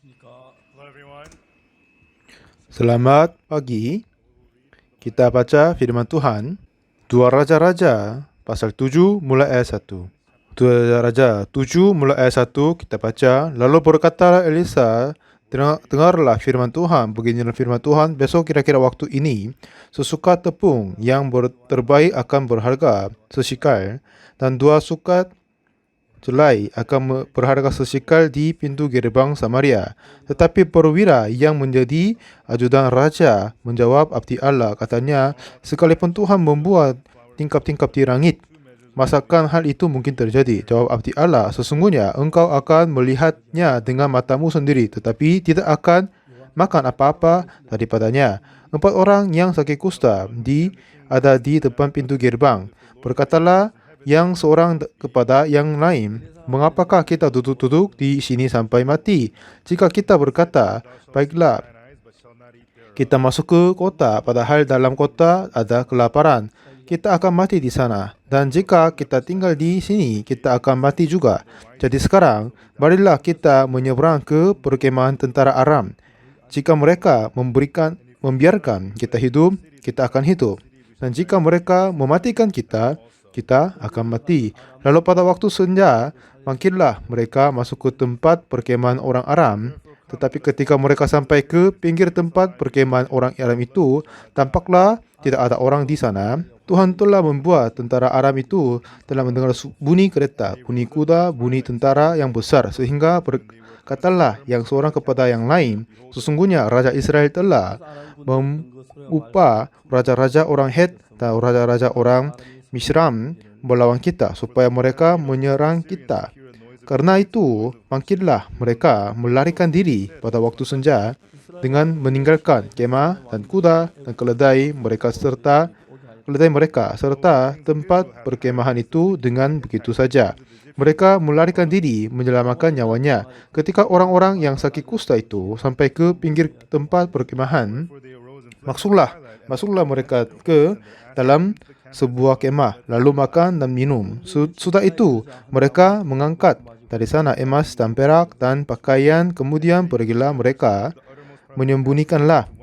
Hello everyone. Selamat pagi. Kita baca firman Tuhan. 2 Raja-Raja pasal 7 mulai ayat 1. 2 Raja 7 mulai ayat 1 kita baca. Lalu berkata Elisa, dengarlah firman Tuhan. Beginilah firman Tuhan, besok kira-kira waktu ini, sesukat tepung yang terbaik akan berharga sesikal, dan 2 sukat jelai akan berharga sesikal di pintu gerbang Samaria. Tetapi perwira yang menjadi ajudan raja menjawab abdi Allah, katanya, sekalipun Tuhan membuat tingkap-tingkap di langit, masakan hal itu mungkin terjadi? Jawab abdi Allah, sesungguhnya engkau akan melihatnya dengan matamu sendiri, tetapi tidak akan makan apa-apa daripadanya. 4 orang yang sakit kusta ada di depan pintu gerbang. Berkatalah yang seorang kepada yang lain, mengapakah kita duduk-duduk di sini sampai mati? Jika kita berkata, baiklah, kita masuk ke kota, padahal dalam kota ada kelaparan, kita akan mati di sana. Dan jika kita tinggal di sini, kita akan mati juga. Jadi sekarang, marilah kita menyeberang ke perkemahan tentara Aram. Jika mereka membiarkan kita hidup, kita akan hidup. Dan jika mereka mematikan kita, kita akan mati. Lalu pada waktu senja, bangkitlah mereka masuk ke tempat perkemahan orang Aram. Tetapi ketika mereka sampai ke pinggir tempat perkemahan orang Aram itu, tampaklah tidak ada orang di sana. Tuhan telah membuat tentara Aram itu telah mendengar bunyi kereta, bunyi kuda, bunyi tentara yang besar, sehingga berkatalah yang seorang kepada yang lain, sesungguhnya Raja Israel telah mengupah raja-raja orang Het dan raja-raja orang Misram melawan kita, supaya mereka menyerang kita. Karena itu, bangkitlah mereka melarikan diri pada waktu senja dengan meninggalkan kemah dan kuda dan keledai mereka serta tempat perkemahan itu dengan begitu saja. Mereka melarikan diri menyelamatkan nyawanya. Ketika orang-orang yang sakit kusta itu sampai ke pinggir tempat perkemahan, masuklah mereka ke dalam sebuah kemah, lalu makan dan minum. Sudah itu, mereka mengangkat dari sana emas dan perak dan pakaian, kemudian pergilah mereka menyembunyikannya.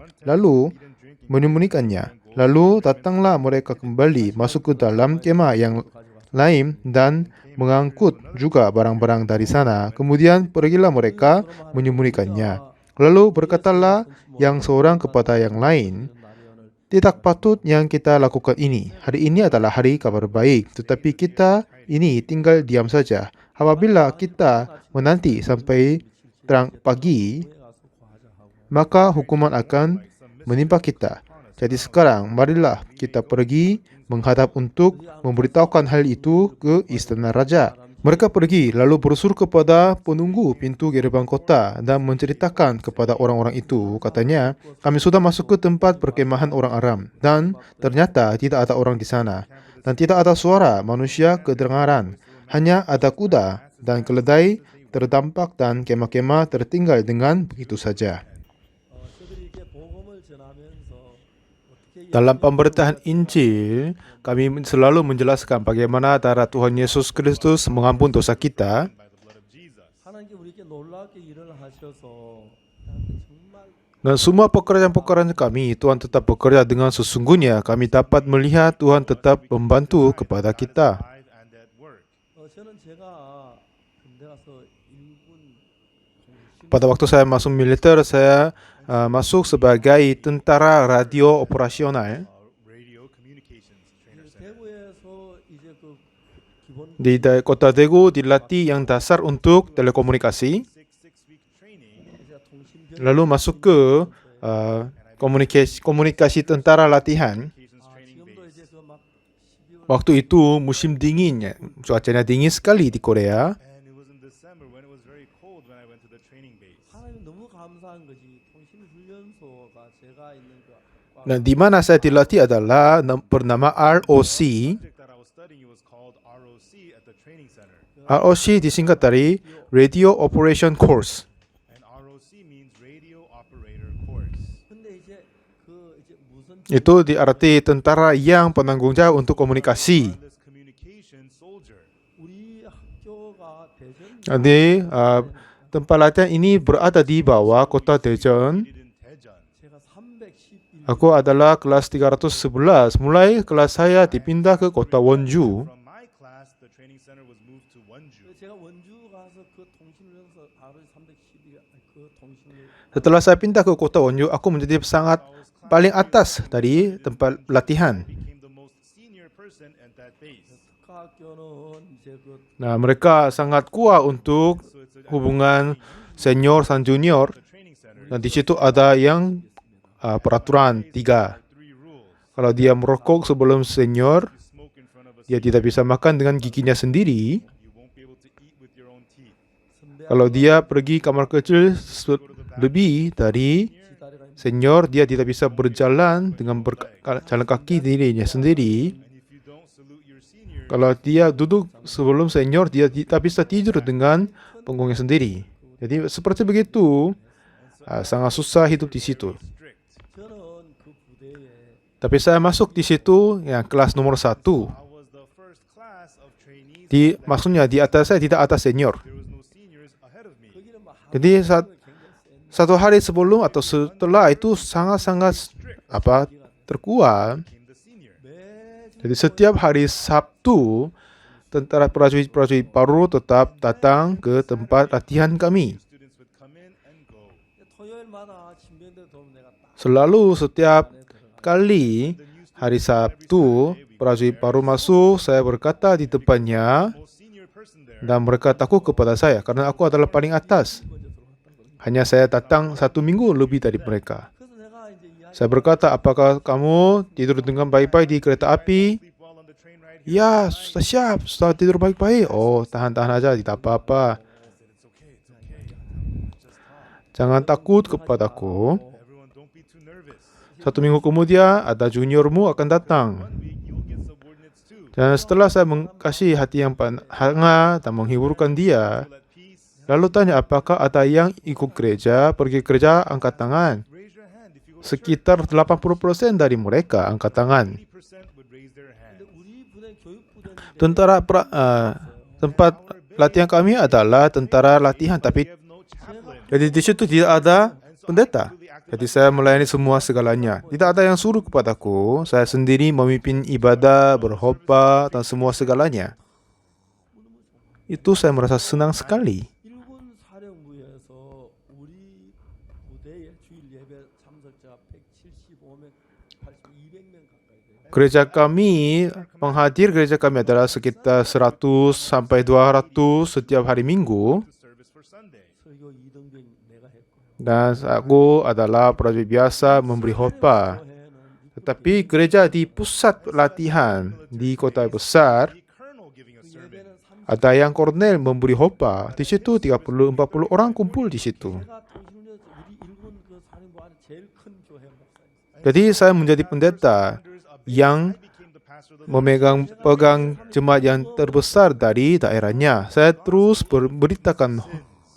Lalu datanglah mereka kembali masuk ke dalam kemah yang lain dan mengangkut juga barang-barang dari sana. Kemudian pergilah mereka menyembunyikannya. Lalu berkatalah yang seorang kepada yang lain, tidak patut yang kita lakukan ini. Hari ini adalah hari kabar baik, tetapi kita ini tinggal diam saja. Apabila kita menanti sampai terang pagi, maka hukuman akan menimpa kita. Jadi sekarang, marilah kita pergi menghadap untuk memberitahukan hal itu ke istana raja. Mereka pergi lalu berusul kepada penunggu pintu gerbang kota dan menceritakan kepada orang-orang itu. Katanya, kami sudah masuk ke tempat perkemahan orang Aram dan ternyata tidak ada orang di sana. Dan tidak ada suara manusia kedengaran. Hanya ada kuda dan keledai terdampak dan kemah-kemah tertinggal dengan begitu saja. Dalam pemberitaan Injil, kami selalu menjelaskan bagaimana darah Tuhan Yesus Kristus mengampun dosa kita. Dan semua pekerjaan-pekerjaan kami, Tuhan tetap bekerja dengan sesungguhnya. Kami dapat melihat Tuhan tetap membantu kepada kita. Pada waktu saya masuk militer, saya masuk sebagai tentara radio operasional. Di kota Daegu dilatih yang dasar untuk telekomunikasi. Lalu masuk ke komunikasi tentara latihan. Waktu itu musim dingin, cuacanya dingin sekali di Korea. Nah, di mana saya dilatih adalah bernama ROC. ROC disingkat dari Radio Operation Course. Itu diarti tentara yang penanggung jawab untuk komunikasi. Jadi Tempat latihan ini berada di bawah kota Daejeon. Aku adalah kelas 311. Mulai kelas saya dipindah ke kota Wonju. Setelah saya pindah ke kota Wonju, aku menjadi sangat paling atas dari tempat latihan. Nah, mereka sangat kuat untuk hubungan senior dan junior. Dan di situ ada yang peraturan 3. Kalau dia merokok sebelum senior, dia tidak bisa makan dengan giginya sendiri. Kalau dia pergi kamar kecil lebih dari senior, dia tidak bisa berjalan dengan jalan kaki dirinya sendiri. Kalau dia duduk sebelum senior, dia tidak bisa tidur dengan punggungnya sendiri. Jadi seperti begitu, sangat susah hidup di situ. Tapi saya masuk di situ yang kelas nomor 1. Maksudnya di atas saya tidak ada senior. Jadi satu hari sebelum atau setelah itu sangat-sangat terkuat. Jadi setiap hari Sabtu, tentara prajurit-prajurit baru tetap datang ke tempat latihan kami. Selalu setiap kali hari Sabtu, prajurit baru masuk, saya berkata di depannya, dan mereka takut kepada saya karena aku adalah paling atas. Hanya saya datang 1 minggu lebih dari mereka. Saya berkata, apakah kamu tidur dengan baik-baik di kereta api? Ya, sudah siap, sudah tidur baik-baik. Oh, tahan-tahan aja, tidak apa-apa. Jangan takut kepadaku. 1 minggu kemudian, ada juniormu akan datang. Dan setelah saya kasih hati yang hangat dan menghiburkan dia, lalu tanya apakah ada yang ikut gereja, pergi gereja, angkat tangan. Sekitar 80% dari mereka angkat tangan. Tempat latihan kami adalah tentara latihan, tapi jadi di situ tidak ada pendeta. Jadi saya melayani semua segalanya. Tidak ada yang suruh kepadaku. Saya sendiri memimpin ibadah, berkhotbah, dan semua segalanya. Itu saya merasa senang sekali. Gereja kami, penghadir gereja kami adalah sekitar 100 sampai 200 setiap hari Minggu. Dan aku adalah prajurit biasa memberi khotbah. Tetapi gereja di pusat latihan di kota besar, ada yang kolonel memberi khotbah. Di situ 30-40 orang kumpul di situ. Jadi saya menjadi pendeta yang pegang jemaat yang terbesar dari daerahnya. Saya terus berberitakan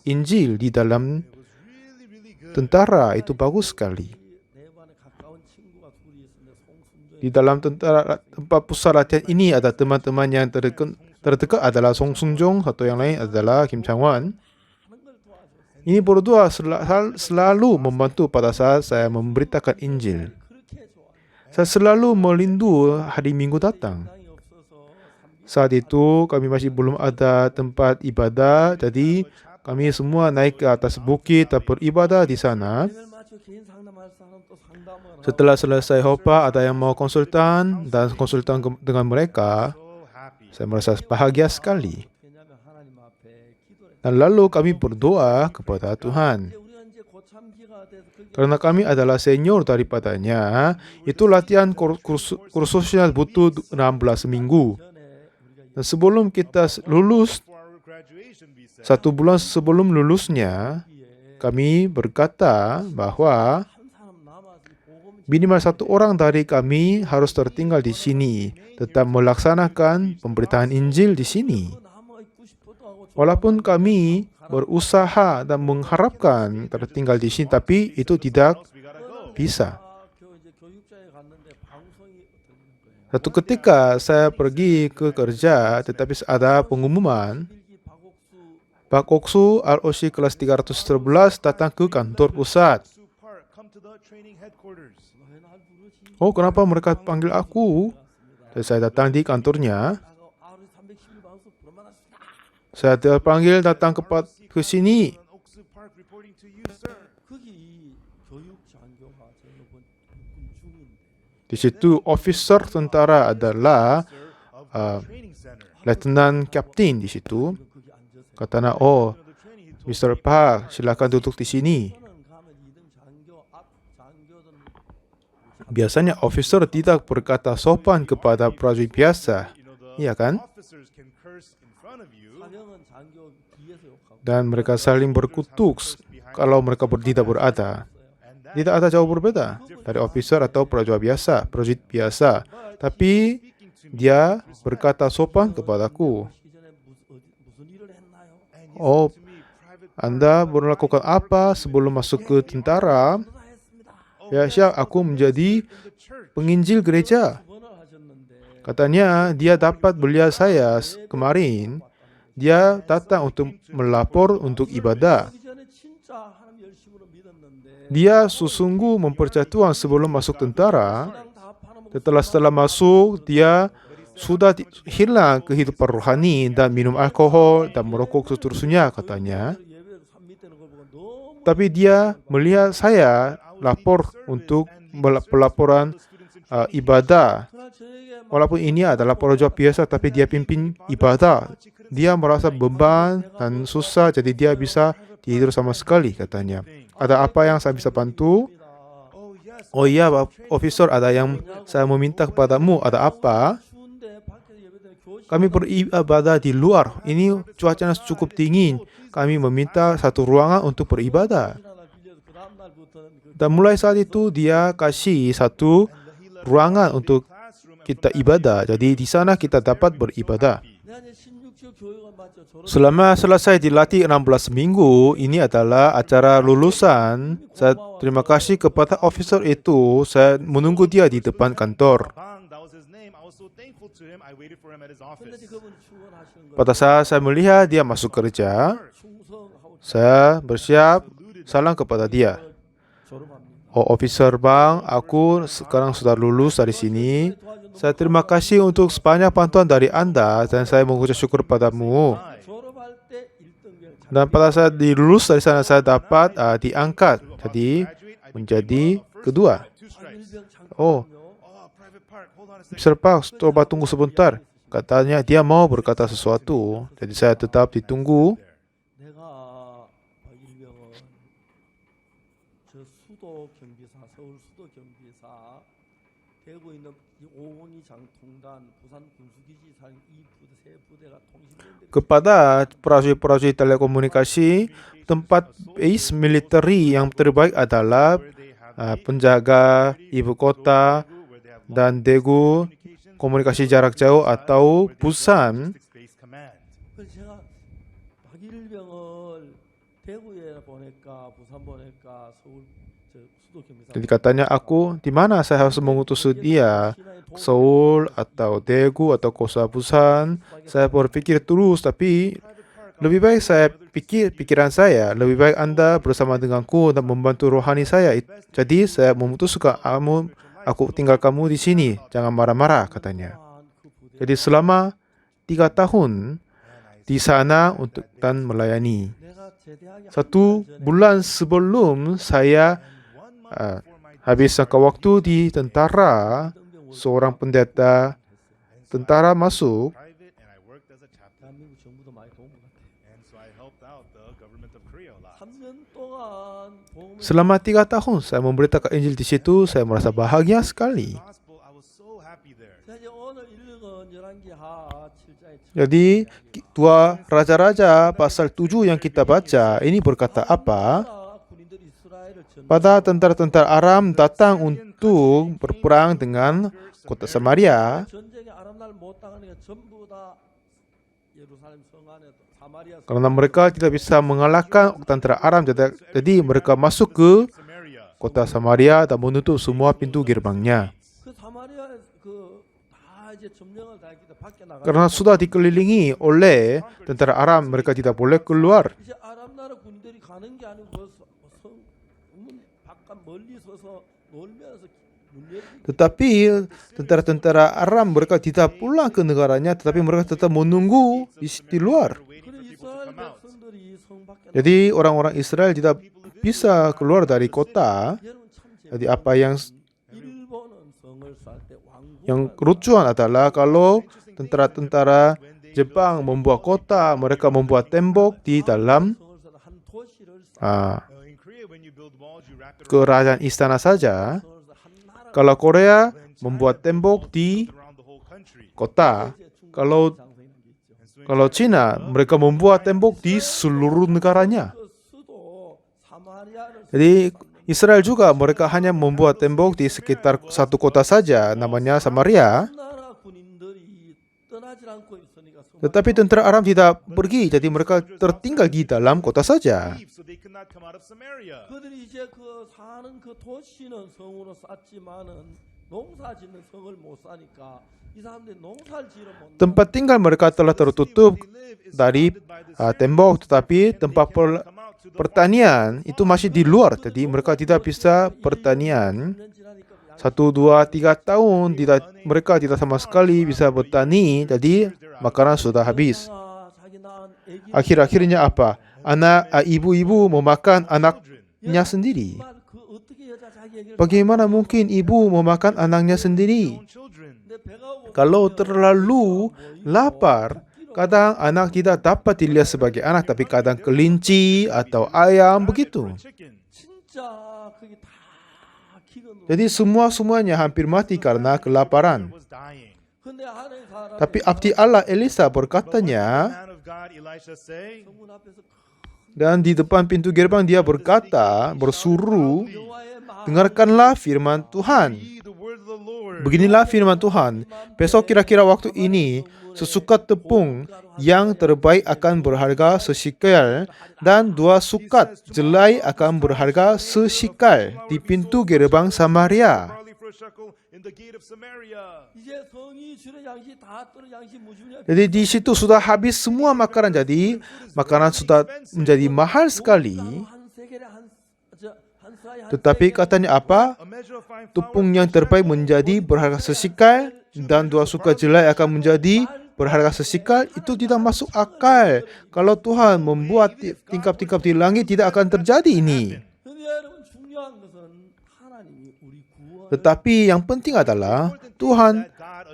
Injil di dalam tentara. Itu bagus sekali. Di dalam tempat pusat latihan ini ada teman-teman yang terdekat adalah Song Seung-jong, atau yang lain adalah Kim Chang-wan. Ini berdua selalu membantu pada saat saya memberitakan Injil. Saya selalu merindu hari Minggu datang. Saat itu kami masih belum ada tempat ibadah, jadi kami semua naik ke atas bukit dan beribadah di sana. Setelah selesai khotbah, ada yang mau konsultan dan konsultan dengan mereka. Saya merasa bahagia sekali. Dan lalu kami berdoa kepada Tuhan. Karena kami adalah senior daripadanya, itu latihan kursusnya butuh 16 minggu. Dan sebelum kita lulus, 1 bulan sebelum lulusnya, kami berkata bahwa minimal 1 orang dari kami harus tertinggal di sini, tetap melaksanakan pemberitaan Injil di sini. Walaupun kami berusaha dan mengharapkan tertinggal di sini, tapi itu tidak bisa. Satu ketika saya pergi ke kerja, tetapi ada pengumuman Pak Oksu ROC kelas 311 datang ke kantor pusat. Oh, kenapa mereka panggil aku? Dan saya datang di kantornya. Saya terpanggil datang ke sini. Di situ officer tentara adalah Letnan Kapten di situ. Katanya, oh, Mr. Park, silakan duduk di sini. Biasanya officer tidak berkata sopan kepada prajurit biasa, iya kan? Dan mereka saling berkutuk kalau mereka tidak berada. Tidak ada jauh berbeda dari officer atau prajurit biasa. Tapi dia berkata sopan kepadaku. Oh, Anda melakukan apa sebelum masuk ke tentara? Ya, Syekh, aku menjadi penginjil gereja. Katanya dia dapat melihat saya kemarin. Dia datang untuk melapor untuk ibadah. Dia sesungguh mempercayai Tuhan sebelum masuk tentara. Setelah masuk, dia sudah hilang kehidupan rohani dan minum alkohol dan merokok seterusnya, katanya. Tapi dia melihat saya lapor untuk pelaporan ibadah. Walaupun ini adalah prajurit biasa, tapi dia pimpin ibadah. Dia merasa beban dan susah, jadi dia bisa tidur sama sekali, katanya. Ada apa yang saya bisa bantu? Oh iya, officer, ada yang saya meminta kepadamu. Ada apa? Kami beribadah di luar. Ini cuacanya cukup dingin. Kami meminta satu ruangan untuk beribadah. Dan mulai saat itu dia kasih satu ruangan untuk kita ibadah. Jadi di sana kita dapat beribadah. Selama selesai dilatih 16 minggu, ini adalah acara lulusan. Saya terima kasih kepada officer itu. Saya menunggu dia di depan kantor. Pada saat saya melihat dia masuk kerja, saya bersiap salam kepada dia. Oh, officer bang, aku sekarang sudah lulus dari sini. Saya terima kasih untuk sebanyak bantuan dari Anda dan saya mengucap syukur padamu. Dan pada saat dilulus dari sana saya dapat diangkat, jadi menjadi kedua. Oh, Mr. Park, coba tunggu sebentar. Katanya dia mau berkata sesuatu, jadi saya tetap ditunggu. Kepada prajurit telekomunikasi, tempat base militeri yang terbaik adalah penjaga ibu kota dan Daegu, komunikasi jarak jauh atau Busan. Jadi katanya aku, di mana saya harus mengutus dia? Seoul atau Daegu atau kota Busan. Saya berpikir terus, tapi lebih baik saya pikiran saya, lebih baik Anda bersama denganku dan membantu rohani saya. Jadi saya memutuskan aku tinggal kamu di sini, jangan marah-marah, katanya. Jadi selama 3 tahun di sana untuk dan melayani. 1 bulan sebelum saya habis jangka waktu di tentara, seorang pendeta tentara masuk. Selama 3 tahun saya memberitakan Injil di situ, saya merasa bahagia sekali. Jadi 2 Raja-Raja pasal 7 yang kita baca, ini berkata apa? Pada tentara-tentara Aram datang untuk berperang dengan kota Samaria. Karena mereka tidak bisa mengalahkan tentara Aram, jadi mereka masuk ke kota Samaria dan menutup semua pintu gerbangnya. Karena sudah dikelilingi oleh tentara Aram, mereka tidak boleh keluar. Tetapi tentara-tentara Aram mereka tidak pulang ke negaranya, tetapi mereka tetap menunggu di luar. Jadi orang-orang Israel tidak bisa keluar dari kota. Jadi apa yang lucuan adalah kalau tentara-tentara Jepang membuat kota, mereka membuat tembok di dalam kerajaan istana saja. Kalau Korea membuat tembok di kota, kalau Cina mereka membuat tembok di seluruh negaranya. Jadi Israel juga mereka hanya membuat tembok di sekitar satu kota saja, namanya Samaria. Tetapi tentara Aram tidak pergi, jadi mereka tertinggal di dalam kota saja. Tempat tinggal mereka telah tertutup dari tembok, tetapi tempat pertanian itu masih di luar. Jadi mereka tidak bisa pertanian. 1, 2, 3 tahun mereka tidak sama sekali bisa bertani. Jadi makanan sudah habis. Akhir-akhirnya apa? Ibu-ibu memakan anaknya sendiri. Bagaimana mungkin ibu memakan anaknya sendiri? Kalau terlalu lapar, kadang anak tidak dapat dilihat sebagai anak, tapi kadang kelinci atau ayam begitu. Jadi semuanya hampir mati karena kelaparan. Tapi abdi Allah Elisa berkatanya, dan di depan pintu gerbang dia bersuruh, dengarkanlah firman Tuhan. Beginilah firman Tuhan, besok kira-kira waktu ini, sesukat tepung yang terbaik akan berharga sesikal, dan 2 sukat jelai akan berharga sesikal di pintu gerbang Samaria. Jadi di situ sudah habis semua makanan, jadi makanan sudah menjadi mahal sekali. Tetapi katanya apa? Tepung yang terbaik menjadi berharga sesikal, dan 2 sukat jelai akan menjadi berharga sesikal. Itu tidak masuk akal. Kalau Tuhan membuat tingkap-tingkap di langit, tidak akan terjadi ini. Tetapi yang penting adalah Tuhan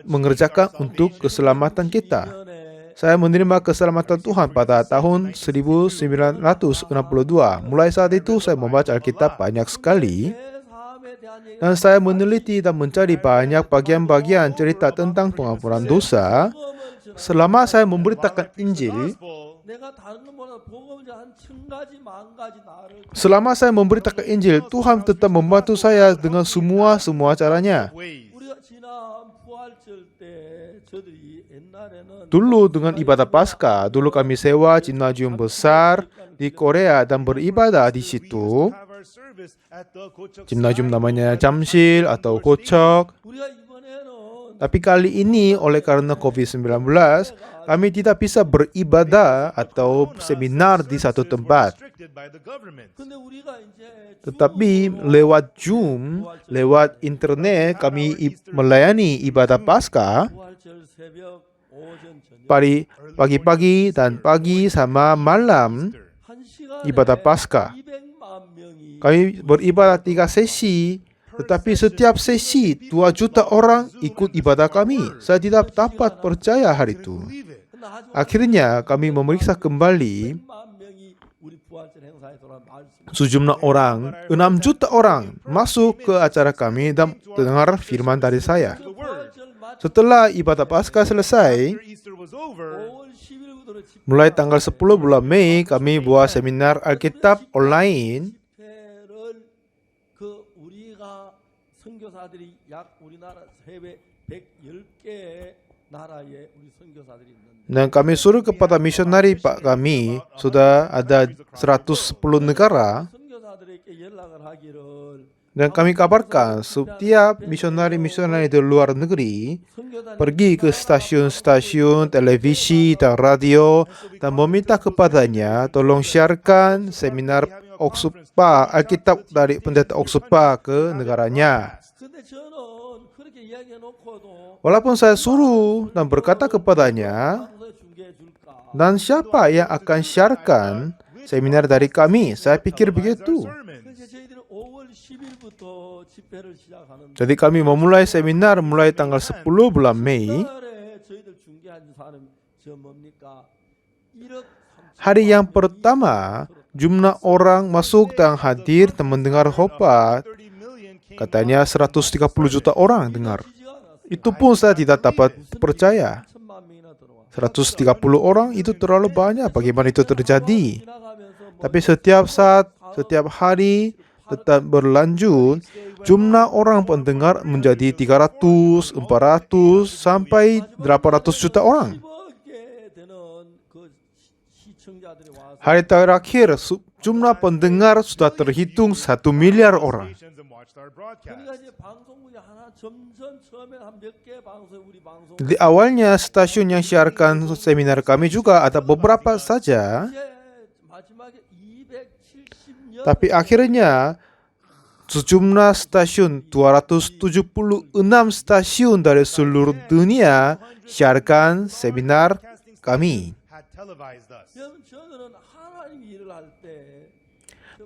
mengerjakan untuk keselamatan kita. Saya menerima keselamatan Tuhan pada tahun 1962. Mulai saat itu saya membaca Alkitab banyak sekali. Dan saya meneliti dan mencari banyak bagian-bagian cerita tentang pengampunan dosa. Selama saya memberitakan Injil, Tuhan tetap membantu saya dengan semua caranya. Dulu dengan ibadah Paskah, dulu kami sewa gimnasium besar di Korea dan beribadah di situ. Gimnasium namanya Jamsil atau Gochok. Tapi kali ini oleh karena COVID-19, kami tidak bisa beribadah atau seminar di satu tempat. Tetapi lewat Zoom, lewat internet, kami melayani ibadah Paskah pagi-pagi dan pagi sama malam ibadah Paskah. Kami beribadah 3 sesi, tetapi setiap sesi 2 juta orang ikut ibadah kami. Saya tidak dapat percaya hari itu. Akhirnya kami memeriksa kembali sejumlah orang, 6 juta orang masuk ke acara kami dan dengar firman dari saya. Setelah ibadah Paskah selesai, mulai tanggal 10 bulan Mei, kami buat seminar Alkitab online. Dan kami suruh kepada misionari Pak kami, sudah ada 110 negara. Dan kami kabarkan setiap misionari-misionari di luar negeri pergi ke stasiun-stasiun televisi dan radio dan meminta kepadanya tolong siarkan seminar Oxupa, Alkitab dari pendeta Oxupa ke negaranya. Walaupun saya suruh dan berkata kepadanya, dan siapa yang akan siarkan seminar dari kami? Saya pikir begitu. Jadi kami memulai seminar mulai tanggal 10 bulan Mei. Hari yang pertama, jumlah orang masuk dan hadir dan mendengar khotbah katanya 130 juta orang dengar. Itu pun saya tidak dapat percaya. 130 orang itu terlalu banyak. Bagaimana itu terjadi? Tapi setiap saat, setiap hari tetap berlanjut, jumlah orang pendengar menjadi 300, 400, sampai 800 juta orang. Hari terakhir, jumlah pendengar sudah terhitung 1 miliar orang. Di awalnya, stasiun yang siarkan seminar kami juga ada beberapa saja. Tapi akhirnya, sejumlah stasiun, 276 stasiun dari seluruh dunia siarkan seminar kami.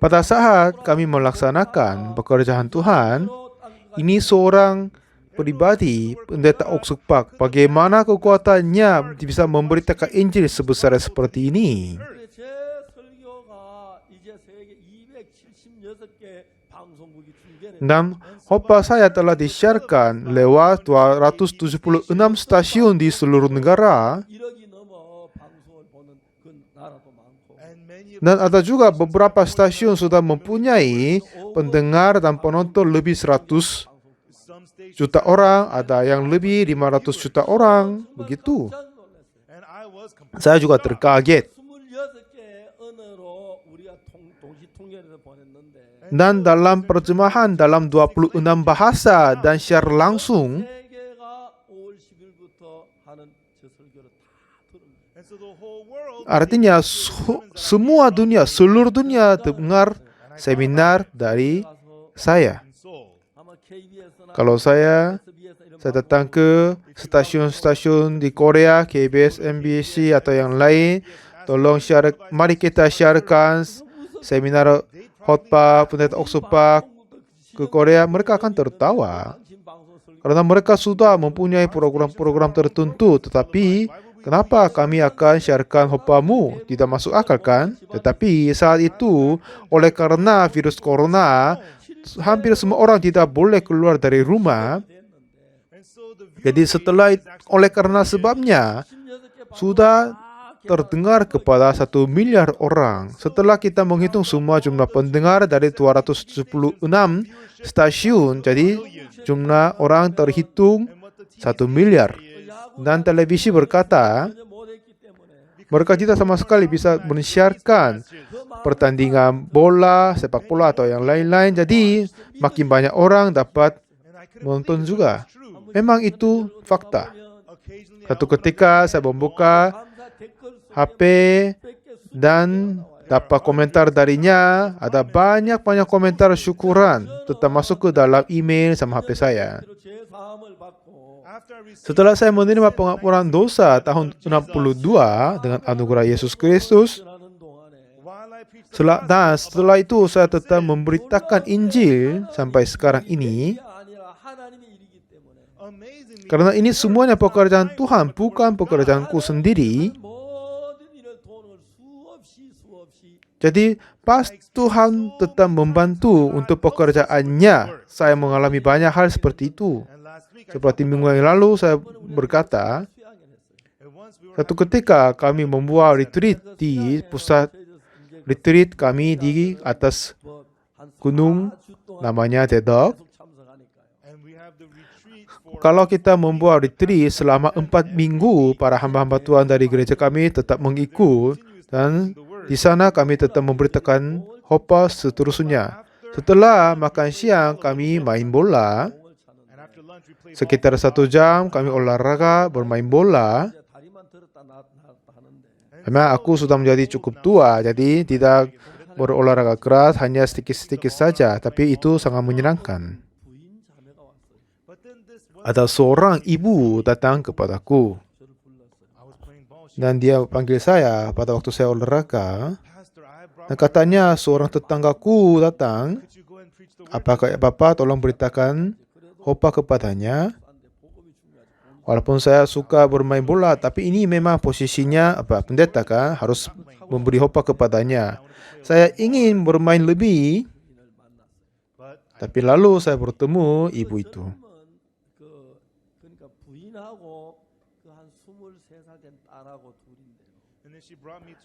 Pada saat kami melaksanakan pekerjaan Tuhan, ini seorang pribadi, pendeta Oxupak, bagaimana kekuatannya bisa memberitakan Injil sebesar seperti ini. Dan khotbah saya telah disiarkan lewat 276 stasiun di seluruh negara. Dan ada juga beberapa stasiun sudah mempunyai pendengar dan penonton lebih 100 juta orang, ada yang lebih 500 juta orang, begitu. Saya juga terkaget. Dan dalam terjemahan dalam 26 bahasa dan secara langsung, artinya semua dunia, seluruh dunia dengar seminar dari saya. Kalau saya datang ke stasiun-stasiun di Korea, KBS, MBC atau yang lain, tolong mari kita siarkan seminar khotbah pendeta Oxupak ke Korea, mereka akan tertawa. Karena mereka sudah mempunyai program-program tertentu, tetapi kenapa kami akan siarkan khotbahmu? Tidak masuk akal kan? Tetapi saat itu, oleh karena virus corona, hampir semua orang tidak boleh keluar dari rumah. Jadi oleh karena sebabnya, sudah terdengar kepada 1 miliar orang. Setelah kita menghitung semua jumlah pendengar dari 276 stasiun, jadi jumlah orang terhitung 1 miliar. Dan televisi berkata, mereka tidak sama sekali bisa mensiarkan pertandingan bola, sepak bola atau yang lain-lain. Jadi makin banyak orang dapat menonton juga. Memang itu fakta. Satu ketika saya membuka HP dan dapat komentar darinya, ada banyak komentar syukuran tetap masuk ke dalam email sama HP saya. Setelah saya menerima pengampunan dosa tahun 62 dengan anugerah Yesus Kristus, setelah itu saya tetap memberitakan Injil sampai sekarang ini. Karena ini semuanya pekerjaan Tuhan, bukan pekerjaanku sendiri. Jadi pas Tuhan tetap membantu untuk pekerjaannya, saya mengalami banyak hal seperti itu. Seperti minggu yang lalu saya berkata, satu ketika kami membuat retreat di pusat retreat kami di atas gunung namanya Dedok. Kalau kita membuat retreat selama 4 minggu, para hamba-hamba Tuhan dari gereja kami tetap mengikut. Dan Di sana kami tetap memberitakan khotbah seterusnya. Setelah makan siang, kami main bola. Sekitar 1 jam kami olahraga, bermain bola. Memang aku sudah menjadi cukup tua, jadi tidak berolahraga keras, hanya sedikit-sedikit saja. Tapi itu sangat menyenangkan. Ada seorang ibu datang kepadaku. Dan dia panggil saya pada waktu saya olahraga. Dan katanya seorang tetanggaku datang. Apakah Bapak tolong beritakan khotbah kepadanya? Walaupun saya suka bermain bola, tapi ini memang posisinya pendeta kan harus memberi khotbah kepadanya. Saya ingin bermain lebih, tapi lalu saya bertemu ibu itu.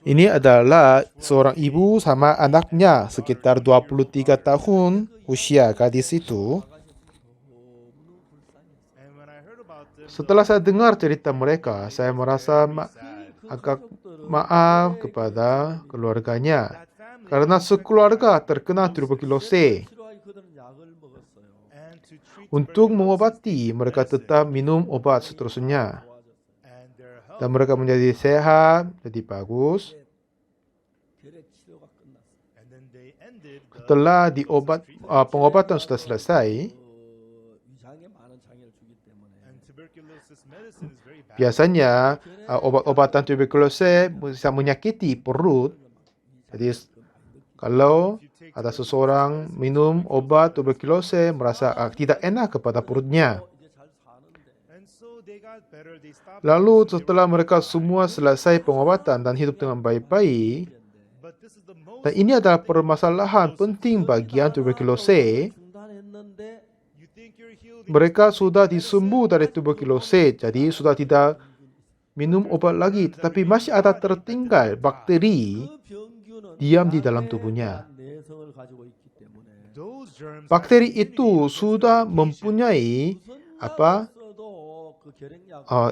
Ini adalah seorang ibu sama anaknya sekitar 23 tahun usia gadis itu. Setelah saya dengar cerita mereka, saya merasa agak maaf kepada keluarganya. Karena sekeluarga terkena tuberkulosis. Untuk mengobati, mereka tetap minum obat seterusnya. Dan mereka menjadi sehat, jadi bagus. Setelah pengobatan sudah selesai, biasanya obat-obatan tuberkulosis bisa menyakiti perut. Jadi kalau ada seseorang minum obat tuberkulosis merasa tidak enak kepada perutnya. Lalu setelah mereka semua selesai pengobatan dan hidup dengan baik-baik, dan ini adalah permasalahan penting bagian tuberkulosis, mereka sudah disembuh dari tuberkulosis, jadi sudah tidak minum obat lagi, tetapi masih ada tertinggal bakteri diam di dalam tubuhnya. Bakteri itu sudah mempunyai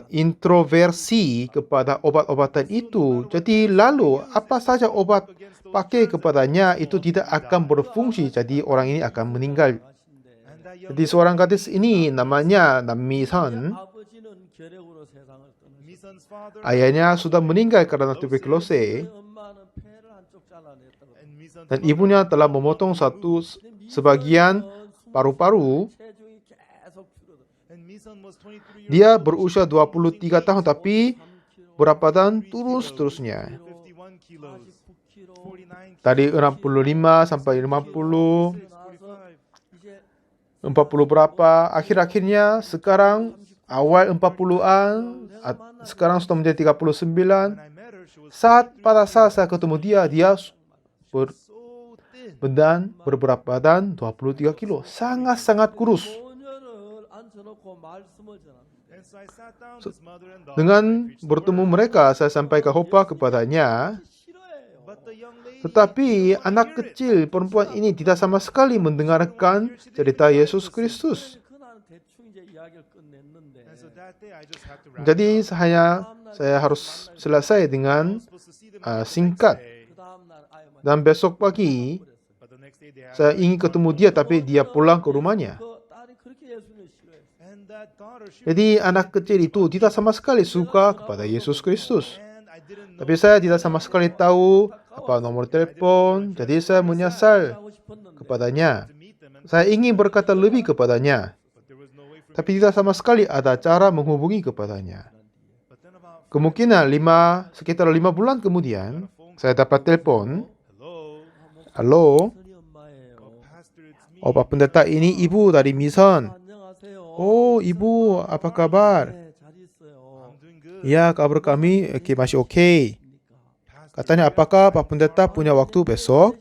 introversi kepada obat-obatan itu. Jadi lalu apa saja obat pakai kepadanya itu tidak akan berfungsi, jadi orang ini akan meninggal. Jadi seorang gadis ini namanya Nammisan. Ayahnya sudah meninggal karena tuberkulosis. Dan ibunya telah memotong sebagian paru-paru. Dia berusia 23 tahun tapi berat badan terus-terusnya. Tadi 65 sampai 50, 40 berapa, akhir-akhirnya sekarang awal 40-an, sekarang sudah menjadi 39. Pada saat saya ketemu dia berberat badan 23 kilo. Sangat-sangat kurus. Dengan bertemu mereka, saya sampaikan khotbah kepadanya. Tetapi anak kecil perempuan ini tidak sama sekali mendengarkan cerita Yesus Kristus. Jadi saya harus selesai dengan singkat. Dan besok pagi saya ingin ketemu dia, tapi dia pulang ke rumahnya. Jadi anak kecil itu tidak sama sekali suka kepada Yesus Kristus. Tapi saya tidak sama sekali tahu apa nomor telepon, jadi saya menyesal kepadanya. Saya ingin berkata lebih kepadanya, tapi tidak sama sekali ada cara menghubungi kepadanya. Kemungkinan sekitar 5 bulan kemudian, saya dapat telepon. Halo, Pak Pendeta, ini ibu dari mison. Oh, ibu, apa kabar? Ya, kabar kami masih oke. Katanya, apakah Pak Pendeta punya waktu besok?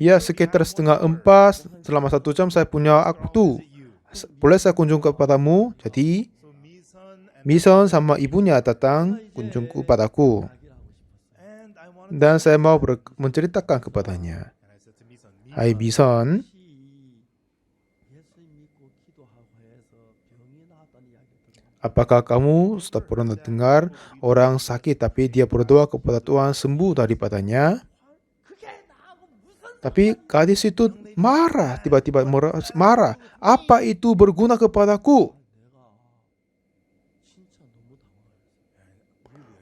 Ya, sekitar 3:30, selama 1 jam saya punya waktu. Boleh saya kunjung kepadamu? Jadi, Mison sama ibunya datang kunjung kepadaku. Dan saya mau menceritakan kepadanya. Hai Mison, Apakah kamu sudah pernah dengar orang sakit tapi dia berdoa kepada Tuhan sembuh daripadanya? Tapi gadis itu marah, tiba-tiba marah. Apa itu berguna kepadaku?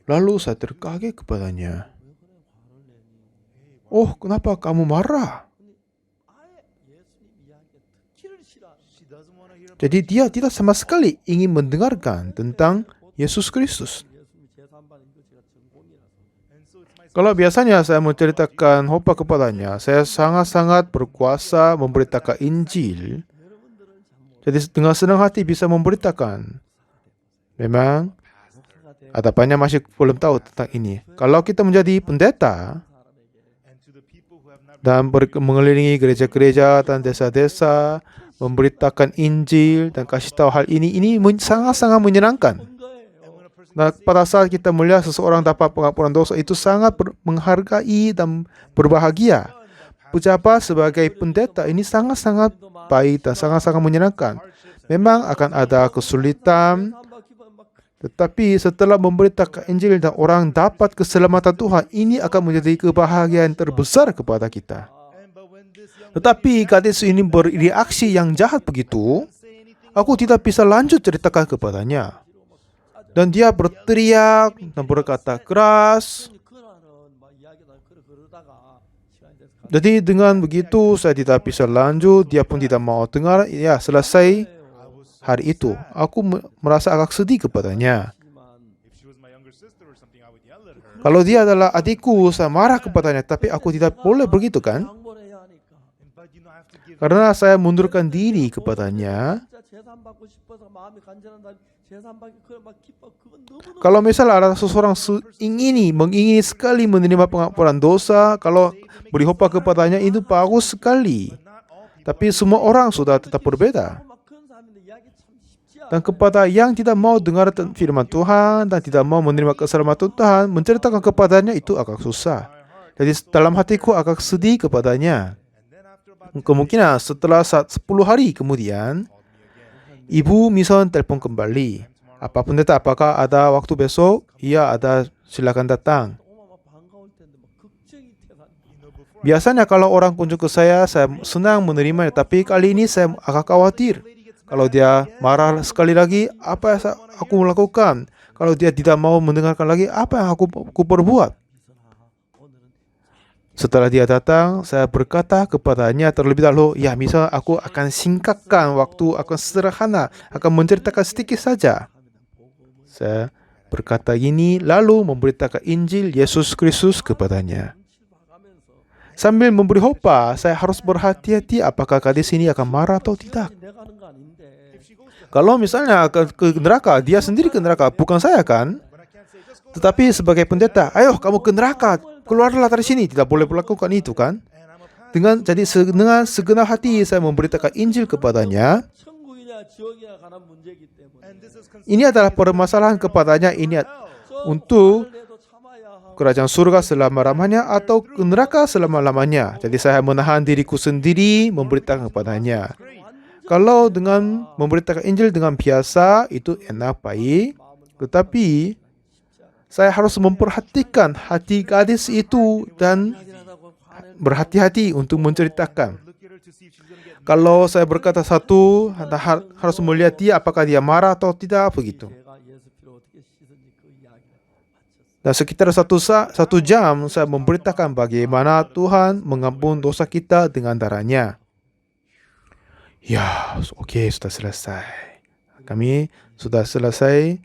Lalu saya terkaget kepadanya. Oh, kenapa kamu marah? Jadi dia tidak sama sekali ingin mendengarkan tentang Yesus Kristus. Kalau biasanya saya menceritakan khotbah kepadanya, saya sangat-sangat berkuasa memberitakan Injil. Jadi dengan senang hati bisa memberitakan. Memang ada banyak masih belum tahu tentang ini. Kalau kita menjadi pendeta dan mengelilingi gereja-gereja dan desa-desa, memberitakan Injil dan kasih tahu hal ini sangat-sangat menyenangkan. Nah, pada saat kita melihat seseorang dapat pengampunan dosa, itu sangat menghargai dan berbahagia. Pejabat sebagai pendeta ini sangat-sangat baik dan sangat-sangat menyenangkan. Memang akan ada kesulitan, tetapi setelah memberitakan Injil dan orang dapat keselamatan Tuhan, ini akan menjadi kebahagiaan terbesar kepada kita. Tetapi gadis ini bereaksi yang jahat begitu, aku tidak bisa lanjut ceritakan kepadanya. Dan dia berteriak dan berkata keras. Jadi dengan begitu saya tidak bisa lanjut, dia pun tidak mau dengar. Ya, selesai hari itu. Aku merasa agak sedih kepadanya. Kalau dia adalah adikku, saya marah kepadanya, tapi aku tidak boleh begitu kan? Karena saya mundurkan diri kepadanya. Kalau misalnya ada seseorang mengingini sekali menerima pengampunan dosa, kalau beri khotbah kepadanya itu bagus sekali. Tapi semua orang sudah tetap berbeda. Dan kepada yang tidak mau dengar firman Tuhan dan tidak mau menerima keselamatan Tuhan, menceritakan kepadanya itu agak susah. Jadi dalam hatiku agak sedih kepadanya. Kemungkinan setelah 10 hari kemudian, ibu mison telepon kembali. Apa pendeta, apakah ada waktu besok? Iya, ada, silakan datang. Biasanya kalau orang kunjung ke saya senang menerimanya. Tapi kali ini saya agak khawatir. Kalau dia marah sekali lagi, apa yang aku melakukan? Kalau dia tidak mau mendengarkan lagi, apa yang aku perbuat? Setelah dia datang, saya berkata kepadanya terlebih dahulu, ya misal aku akan singkatkan waktu, akan sederhana, akan menceritakan sedikit saja. Saya berkata gini, lalu memberitakan Injil Yesus Kristus kepadanya. Sambil memberi khotbah, saya harus berhati-hati apakah gadis ini akan marah atau tidak. Kalau misalnya ke neraka, dia sendiri ke neraka, bukan saya kan? Tetapi sebagai pendeta, ayo kamu ke neraka, keluarlah dari sini, tidak boleh melakukan itu kan? Dengan segenap hati saya memberitakan Injil kepadanya. Ini adalah permasalahan kepadanya, ini untuk kerajaan surga selama-lamanya atau ke neraka selama-lamanya. Jadi saya menahan diriku sendiri memberitakan kepadanya. Kalau dengan memberitakan Injil dengan biasa itu enak, baik. Tetapi saya harus memperhatikan hati gadis itu dan berhati-hati untuk menceritakan. Kalau saya berkata satu, harus melihat dia apakah dia marah atau tidak, begitu. Dan sekitar satu jam saya memberitakan bagaimana Tuhan mengampuni dosa kita dengan darahnya. Ya, oke, sudah selesai. Kami sudah selesai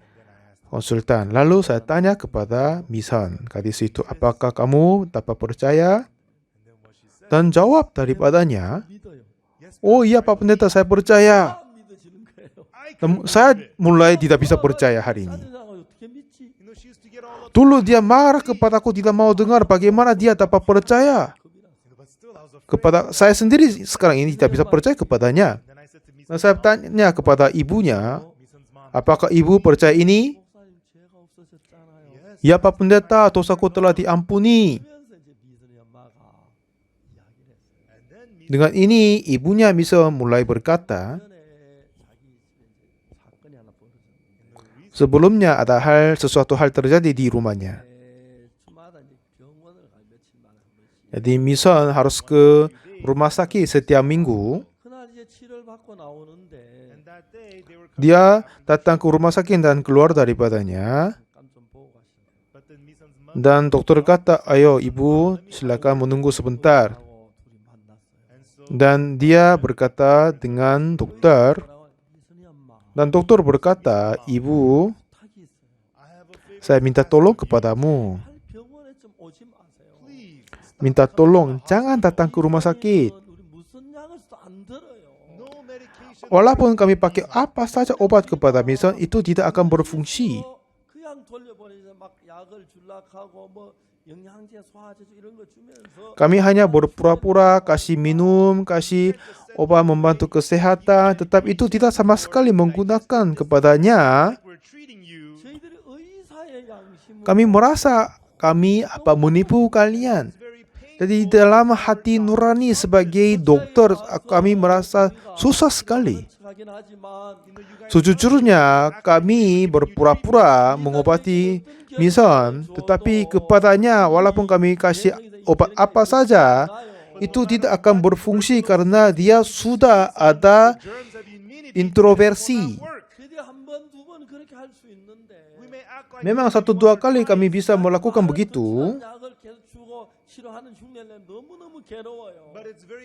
konsultan. Lalu saya tanya kepada mison gadis itu, apakah kamu dapat percaya? Dan jawab daripadanya, oh iya Pak Pendeta, saya percaya. Dan saya mulai tidak bisa percaya hari ini. Dulu dia marah kepadaku, tidak mau dengar, bagaimana dia dapat percaya? Kepada saya sendiri sekarang ini tidak bisa percaya kepadanya. Nah, saya tanya kepada ibunya, apakah ibu percaya ini? Ya Pak Pendeta, dosaku telah diampuni. Dengan ini ibunya bisa mulai berkata, sebelumnya ada sesuatu hal terjadi di rumahnya. Jadi Mison harus ke rumah sakit setiap minggu. Dia datang ke rumah sakit dan keluar daripadanya. Dan dokter kata, ayo ibu silakan menunggu sebentar. Dan dia berkata dengan dokter. Dan dokter berkata, ibu, saya minta tolong kepadamu. Minta tolong, jangan datang ke rumah sakit. Walaupun kami pakai apa saja obat kepada Mison, itu tidak akan berfungsi. Kami hanya berpura-pura kasih minum, kasih obat membantu kesehatan, tetapi itu tidak sama sekali menggunakan kepadanya. Kami merasa kami menipu kalian. Jadi dalam hati nurani sebagai dokter, kami merasa susah sekali. Sejujurnya kami berpura-pura mengobati Mison, tetapi kepadanya walaupun kami kasih obat apa saja, itu tidak akan berfungsi karena dia sudah ada introversi. Memang 1-2 kali kami bisa melakukan begitu.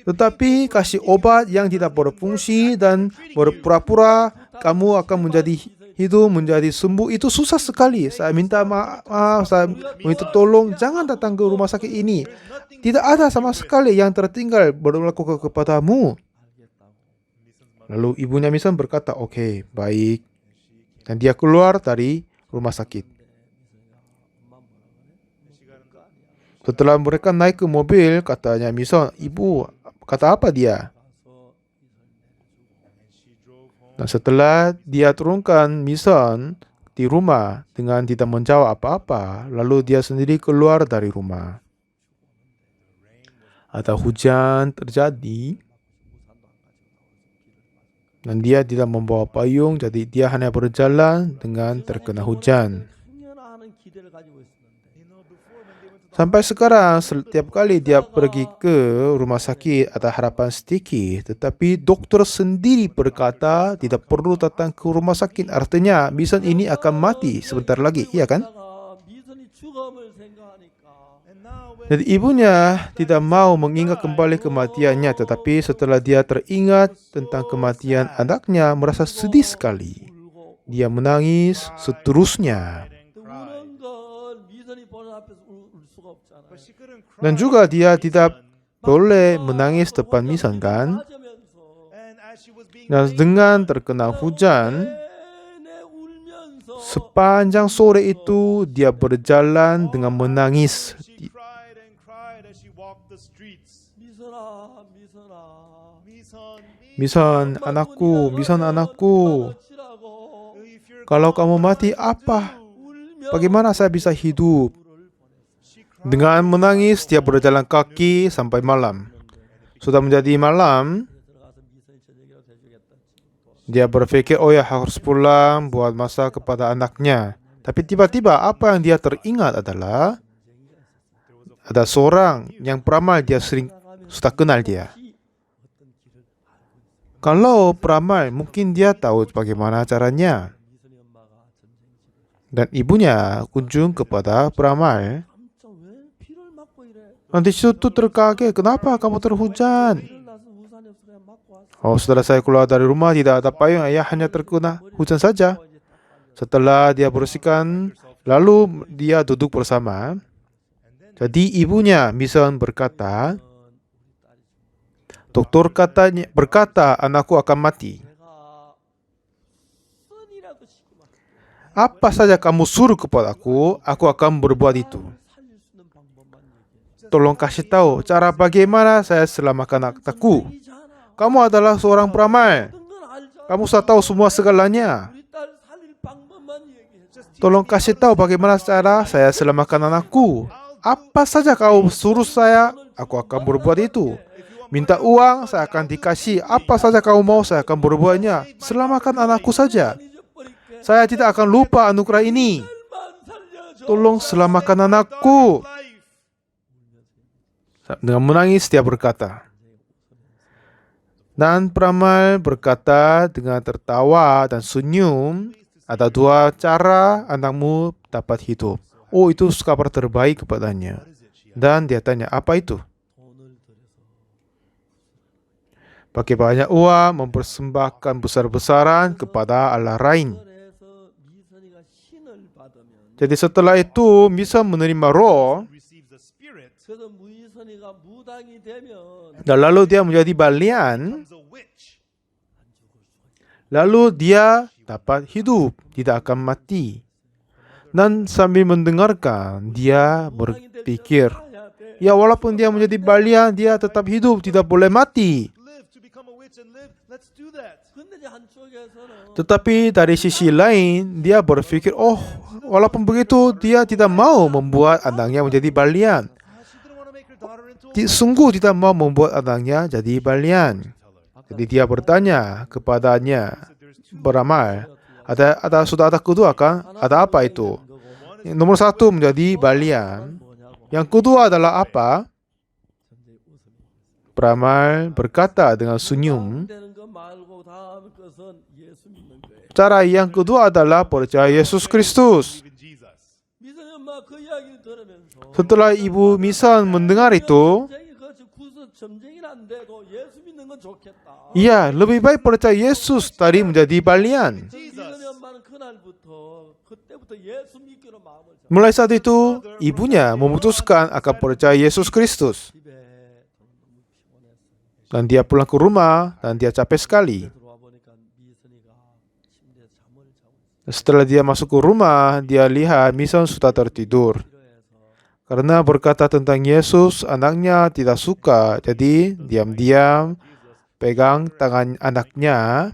Tetapi kasih obat yang tidak berfungsi dan berpura-pura kamu akan menjadi hidup, menjadi sembuh, itu susah sekali. Saya minta maaf, saya minta tolong, jangan datang ke rumah sakit ini. Tidak ada sama sekali yang tertinggal berlaku kepadamu. Lalu ibunya Mison berkata, oke, baik. Dan dia keluar dari rumah sakit. Setelah mereka naik ke mobil, katanya Mison, ibu, kata apa dia? Dan setelah dia turunkan Mison di rumah dengan tidak menjawab apa-apa, lalu dia sendiri keluar dari rumah. Ada hujan terjadi, dan dia tidak membawa payung, jadi dia hanya berjalan dengan terkena hujan. Sampai sekarang, setiap kali dia pergi ke rumah sakit, ada harapan sedikit. Tetapi dokter sendiri berkata, tidak perlu datang ke rumah sakit. Artinya, Mison ini akan mati sebentar lagi, iya kan? Jadi ibunya tidak mau mengingat kembali kematiannya. Tetapi setelah dia teringat tentang kematian anaknya, merasa sedih sekali. Dia menangis seterusnya. Dan juga dia tidak boleh menangis depan Mison, kan? Dan dengan terkena hujan, sepanjang sore itu dia berjalan dengan menangis. Mison, anakku, Mison, anakku. Kalau kamu mati, apa? Bagaimana saya bisa hidup? Dengan menangis, dia berjalan kaki sampai malam. Sudah menjadi malam, dia berpikir, oh ya harus pulang buat masak kepada anaknya. Tapi tiba-tiba apa yang dia teringat adalah ada seorang yang peramal, dia sudah kenal dia. Kalau peramal, mungkin dia tahu bagaimana caranya. Dan ibunya kunjung kepada peramal. Nanti situ terkaget, kenapa kamu terhujan? Oh, setelah saya keluar dari rumah tidak ada payung, ayah hanya terkena hujan saja. Setelah dia bersihkan, lalu dia duduk bersama. Jadi ibunya Mison berkata, dokter berkata anakku akan mati. Apa saja kamu suruh kepadaku, aku akan berbuat itu. Tolong kasih tahu cara bagaimana saya selamatkan anakku. Kamu adalah seorang peramal. Kamu sudah tahu semua segalanya. Tolong kasih tahu bagaimana cara saya selamatkan anakku. Apa saja kau suruh saya, aku akan berbuat itu. Minta uang, saya akan dikasih. Apa saja kau mau, saya akan berbuatnya. Selamatkan anakku saja. Saya tidak akan lupa anugerah ini. Tolong selamatkan anakku. Dengan menangis dia berkata. Dan peramal berkata dengan tertawa dan senyum, ada dua cara anakmu dapat hidup. Oh, itu kabar terbaik kepadanya. Dan dia tanya, apa itu? Pakai banyak uang, mempersembahkan besar-besaran kepada Allah lain. Jadi setelah itu, bisa menerima roh, dan lalu dia menjadi balian, lalu dia dapat hidup, tidak akan mati. Dan sambil mendengarkan, dia berpikir, ya walaupun dia menjadi balian, dia tetap hidup, tidak boleh mati. Tetapi dari sisi lain, dia berpikir, oh, walaupun begitu, dia tidak mau membuat anaknya menjadi balian. Sungguh tidak mau membuat anaknya jadi balian. Jadi dia bertanya kepadanya, beramal, sudah ada kedua kan? Ada apa itu? Nomor satu menjadi balian. Yang kedua adalah apa? Peramal berkata dengan senyum, cara yang kedua adalah percaya Yesus Kristus. Setelah Ibu Misan mendengar itu, iya, lebih baik percaya Yesus dari menjadi balian. Mulai saat itu, ibunya memutuskan akan percaya Yesus Kristus. Dan dia pulang ke rumah, dan dia capek sekali. Setelah dia masuk ke rumah, dia lihat Misan sudah tertidur. Karena berkata tentang Yesus, anaknya tidak suka. Jadi, diam-diam pegang tangan anaknya.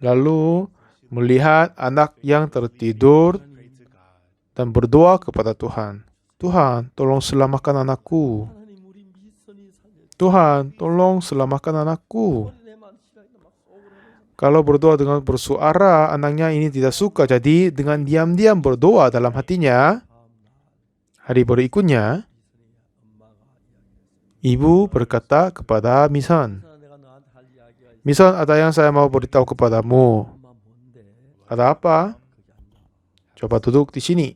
Lalu, melihat anak yang tertidur dan berdoa kepada Tuhan. Tuhan, tolong selamatkan anakku. Tuhan, tolong selamatkan anakku. Kalau berdoa dengan bersuara, anaknya ini tidak suka. Jadi dengan diam-diam berdoa dalam hatinya, hari berikutnya, ibu berkata kepada Misan, Misan, ada yang saya mau beritahu kepadamu. Ada apa? Coba duduk di sini.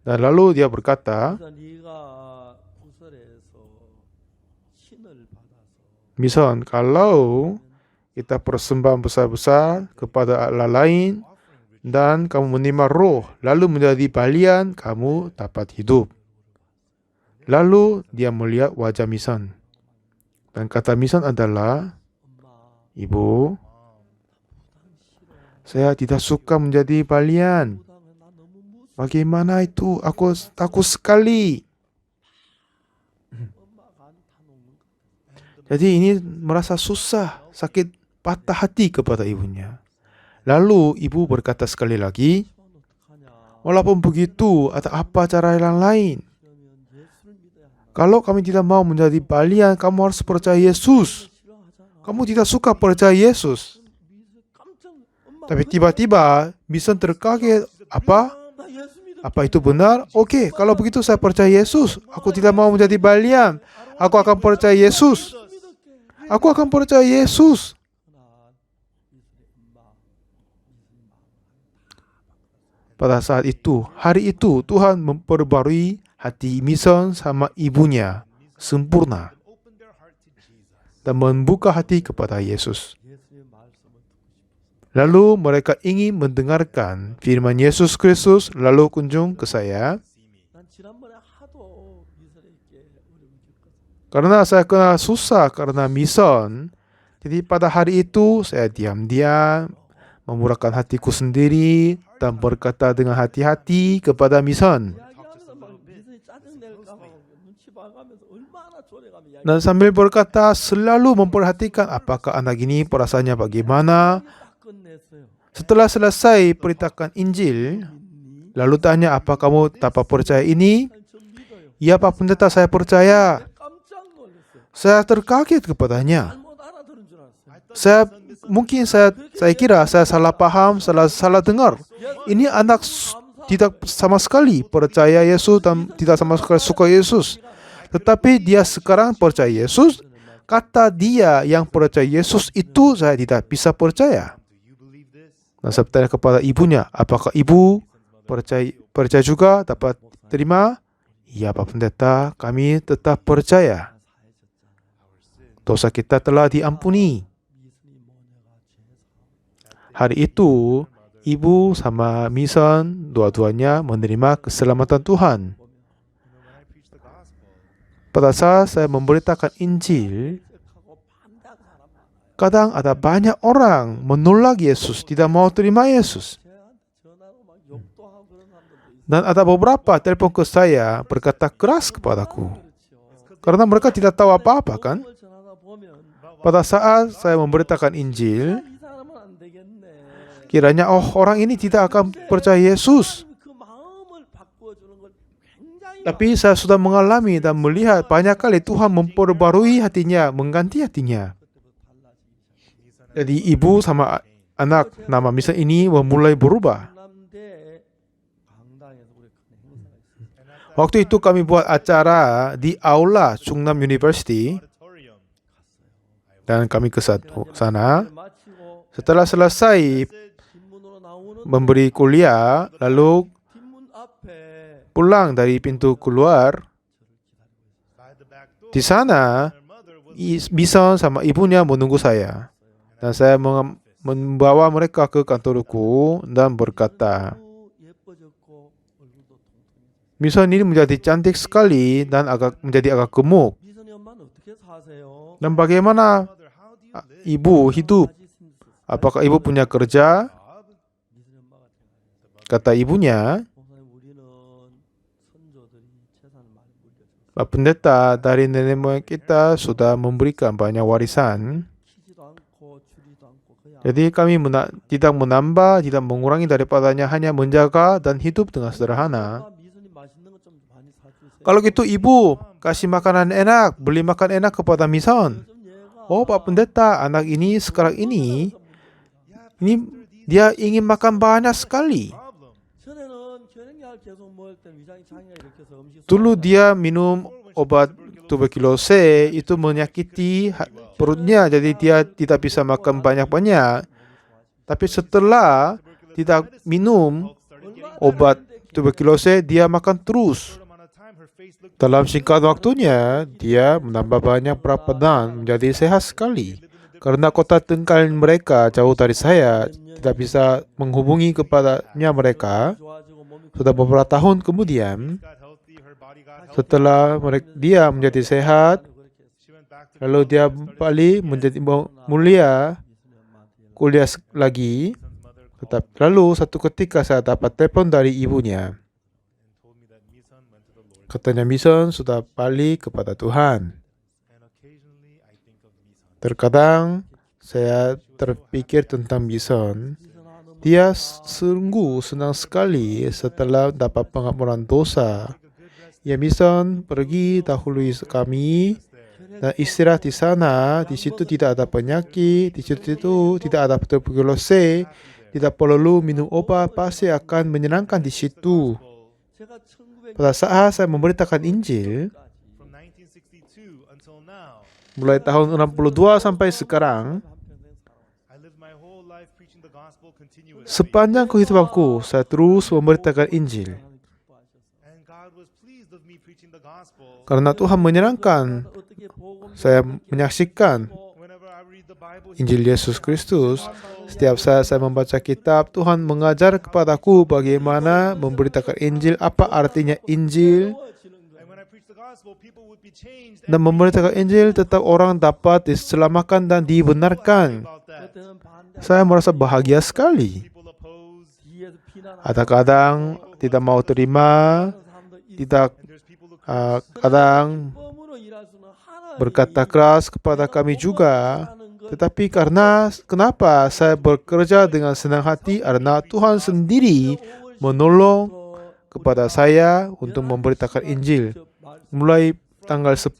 Dan lalu dia berkata, Misan, kalau kita persembahan besar-besar kepada Allah lain dan kamu menerima roh, lalu menjadi balian, kamu dapat hidup. Lalu dia melihat wajah Misan. Dan kata Misan adalah, Ibu, saya tidak suka menjadi balian. Bagaimana itu? Aku takut sekali. Jadi ini merasa susah, sakit, patah hati kepada ibunya. Lalu ibu berkata sekali lagi, walaupun begitu, ada apa cara yang lain? Kalau kami tidak mau menjadi balian, kamu harus percaya Yesus. Kamu tidak suka percaya Yesus. Tapi tiba-tiba, Misan terkaget. Apa itu benar? Oke, kalau begitu saya percaya Yesus. Aku tidak mau menjadi balian. Aku akan percaya Yesus. Aku akan percaya Yesus. Pada saat itu, hari itu, Tuhan memperbarui hati Misan sama ibunya sempurna. Dan membuka hati kepada Yesus. Lalu mereka ingin mendengarkan firman Yesus Kristus, lalu kunjung ke saya. Karena saya kena susah karena Misan. Jadi pada hari itu saya diam-diam memurahkan hatiku sendiri dan berkata dengan hati-hati kepada Misan. Dan sambil berkata selalu memperhatikan apakah anak ini perasaannya bagaimana. Setelah selesai perintahkan Injil, lalu tanya, apa kamu dapat percaya ini? Ya Pak Pendeta, saya percaya. Saya terkaget kepadanya. Saya mungkin saya kira saya salah paham, salah dengar. Ini anak tidak sama sekali percaya Yesus dan tidak sama sekali suka Yesus. Tetapi dia sekarang percaya Yesus. Kata dia yang percaya Yesus itu saya tidak bisa percaya. Dan saya bertanya kepada ibunya, apakah ibu percaya juga dapat terima? Ya Pak Pendeta, kami tetap percaya. Dosa kita telah diampuni. Hari itu, ibu sama Mison dua-duanya menerima keselamatan Tuhan. Pada saat saya memberitakan Injil, kadang ada banyak orang menolak Yesus, tidak mau terima Yesus. Dan ada beberapa telepon ke saya berkata keras kepadaku. Karena mereka tidak tahu apa-apa kan? Pada saat saya memberitakan Injil, kiranya orang ini tidak akan percaya Yesus. Tapi saya sudah mengalami dan melihat banyak kali Tuhan memperbarui hatinya, mengganti hatinya. Jadi ibu sama anak nama Misa ini mulai berubah. Waktu itu kami buat acara di aula Chungnam University dan kami ke sana. Setelah selesai memberi kuliah, lalu pulang dari pintu keluar, di sana Mison sama ibunya menunggu saya. Dan saya membawa mereka ke kantorku dan berkata, Mison ini menjadi cantik sekali dan menjadi agak gemuk. Dan bagaimana ibu hidup? Apakah ibu punya kerja? Kata ibunya, Pak Pendeta, dari nenek moyang kita sudah memberikan banyak warisan. Jadi kami tidak menambah, tidak mengurangi daripadanya, hanya menjaga dan hidup dengan sederhana. Kalau gitu ibu kasih makanan enak, beli makan enak kepada Mison. Oh Pak Pendeta, anak ini sekarang ini dia ingin makan banyak sekali. Dulu dia minum obat tuberkulosis, itu menyakiti perutnya, jadi dia tidak bisa makan banyak-banyak. Tapi setelah tidak minum obat tuberkulosis, dia makan terus. Dalam singkat waktunya, dia menambah banyak berat badan, menjadi sehat sekali. Karena kota tinggal mereka jauh dari saya, tidak bisa menghubungi kepadanya mereka. Sudah beberapa tahun kemudian, setelah dia menjadi sehat, lalu dia balik menjadi mulia, kuliah lagi. Lalu satu ketika saya dapat telepon dari ibunya. Katanya Mison sudah balik kepada Tuhan. Terkadang saya terpikir tentang Mison. Dia sungguh senang sekali setelah dapat pengampunan dosa. Ya Mison pergi dahului kami dan istirahat di sana. Di situ tidak ada penyakit, di situ tidak ada tuberkulosis, tidak perlu minum obat, pasti akan menyenangkan di situ. Pada saat saya memberitakan Injil, mulai tahun 62 sampai sekarang, sepanjang kehidupanku, saya terus memberitakan Injil. Karena Tuhan menyenangkan, saya menyaksikan Injil Yesus Kristus. Setiap saat saya membaca kitab, Tuhan mengajar kepadaku bagaimana memberitakan Injil, apa artinya Injil. Dan memberitakan Injil tetap orang dapat diselamatkan dan dibenarkan. Saya merasa bahagia sekali. Ada kadang tidak mau terima, kadang berkata keras kepada kami juga. Tetapi kenapa saya bekerja dengan senang hati? Karena Tuhan sendiri menolong kepada saya untuk memberitakan Injil. Mulai tanggal 10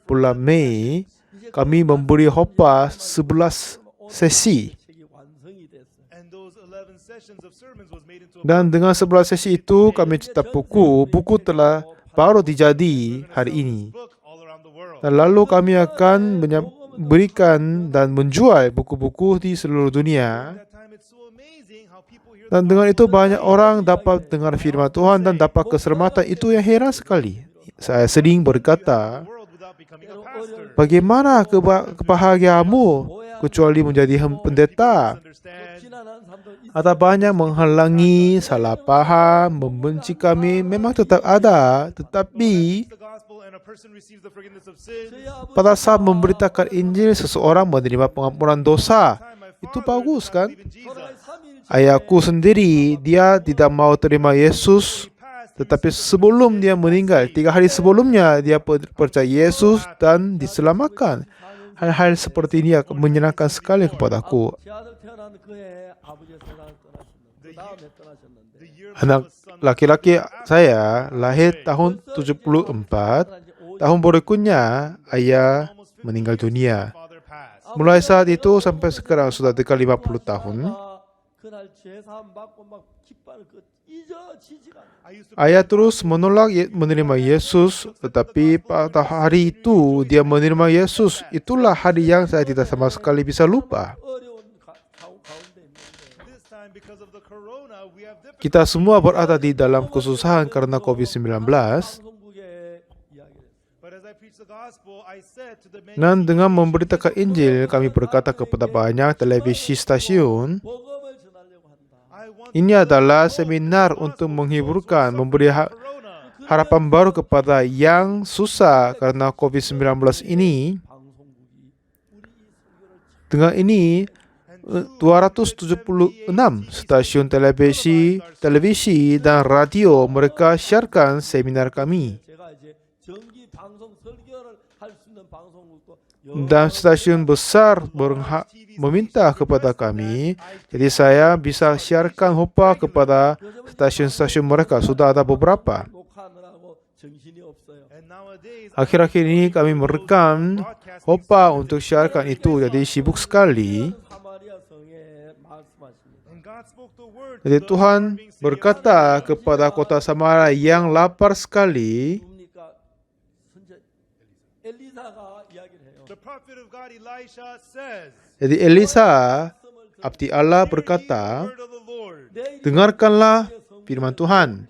bulan Mei, kami memberi khotbah 11 sesi. Dan dengan 11 sesi itu kami cetak buku. Buku telah baru dijadi hari ini. Dan lalu kami akan berikan dan menjual buku-buku di seluruh dunia. Dan dengan itu banyak orang dapat dengar firman Tuhan dan dapat keselamatan. Itu yang heran sekali. Saya sering berkata, bagaimana kebahagiaanmu kecuali menjadi pendeta? Ada banyak menghalangi, salah paham, membenci kami memang tetap ada. Tetapi pada saat memberitakan Injil, seseorang menerima pengampunan dosa. Itu bagus kan? Ayahku sendiri, dia tidak mau terima Yesus. Tetapi sebelum dia meninggal, 3 hari sebelumnya, dia percaya Yesus dan diselamatkan. Hal-hal seperti ini akan menyenangkan sekali kepadaku. Anak laki-laki saya lahir tahun 74. Tahun berikutnya, ayah meninggal dunia. Mulai saat itu sampai sekarang sudah dekat 50 tahun. Ayah terus menolak menerima Yesus, tetapi pada hari itu dia menerima Yesus. Itulah hari yang saya tidak sama sekali bisa lupa. Kita semua berada di dalam kesusahan karena COVID-19. Dan dengan memberitakan Injil, kami berkata kepada banyak televisi stasiun, ini adalah seminar untuk menghiburkan, memberi harapan baru kepada yang susah karena COVID-19 ini. Dengan ini, 276 stasiun televisi dan radio mereka siarkan seminar kami. Dan stasiun besar meminta kepada kami, jadi saya bisa siarkan khotbah kepada stasiun-stasiun mereka. Sudah ada beberapa. Akhir-akhir ini kami merekam khotbah untuk siarkan itu, jadi sibuk sekali. Jadi Tuhan berkata kepada kota Samaria yang lapar sekali. Jadi Elisa, abdi Allah berkata, dengarkanlah firman Tuhan.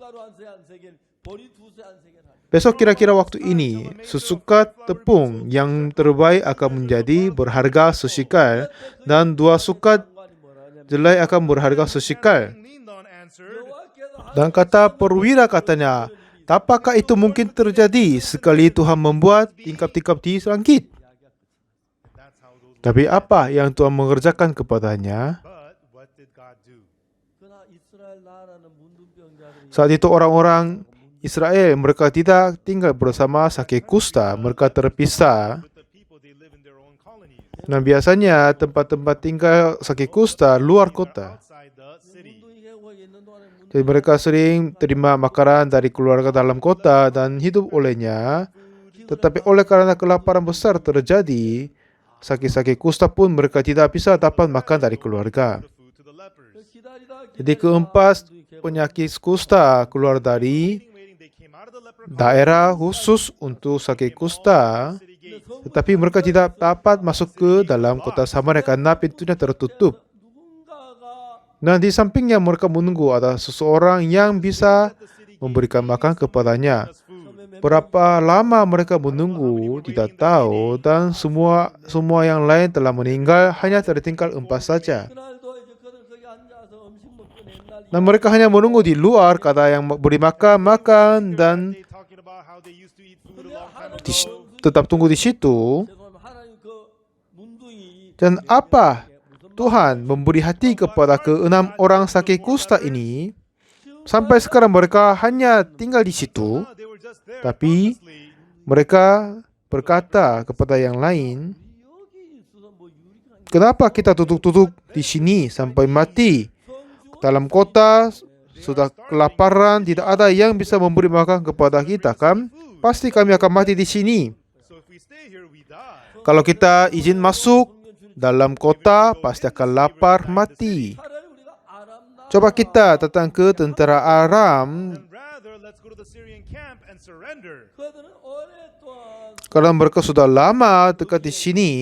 Besok kira-kira waktu ini, sesukat tepung yang terbaik akan menjadi berharga sesikal dan 2 sukat jelai akan berharga sesikal. Dan kata perwira katanya, apakah itu mungkin terjadi sekali Tuhan membuat tingkap-tingkap di langit? Tapi apa yang Tuhan mengerjakan kepadanya? Saat itu orang-orang Israel, mereka tidak tinggal bersama sakit kusta, mereka terpisah. Dan biasanya tempat-tempat tinggal sakit kusta luar kota. Jadi mereka sering terima makanan dari keluarga dalam kota dan hidup olehnya. Tetapi oleh karena kelaparan besar terjadi, sakit-sakit kusta pun mereka tidak bisa dapat makan dari keluarga. Jadi keempat penyakit kusta keluar dari daerah khusus untuk sakit kusta, tetapi mereka tidak dapat masuk ke dalam kota Samaria karena pintunya tertutup. Dan di sampingnya mereka menunggu ada seseorang yang bisa memberikan makan kepadanya. Berapa lama mereka menunggu, tidak tahu, dan semua yang lain telah meninggal, hanya tertinggal 4 saja. Dan mereka hanya menunggu di luar, kata yang beri makan dan tetap tunggu di situ. Dan apa Tuhan memberi hati kepada ke-6 orang sakit kusta ini? Sampai sekarang mereka hanya tinggal di situ. Tapi mereka berkata kepada yang lain, kenapa kita duduk-duduk di sini sampai mati? Dalam kota sudah kelaparan, tidak ada yang bisa memberi makan kepada kita, kan? Pasti kami akan mati di sini. Kalau kita izin masuk, dalam kota pasti akan lapar mati. Coba kita datang ke tentara Aram. Kalau mereka sudah lama dekat di sini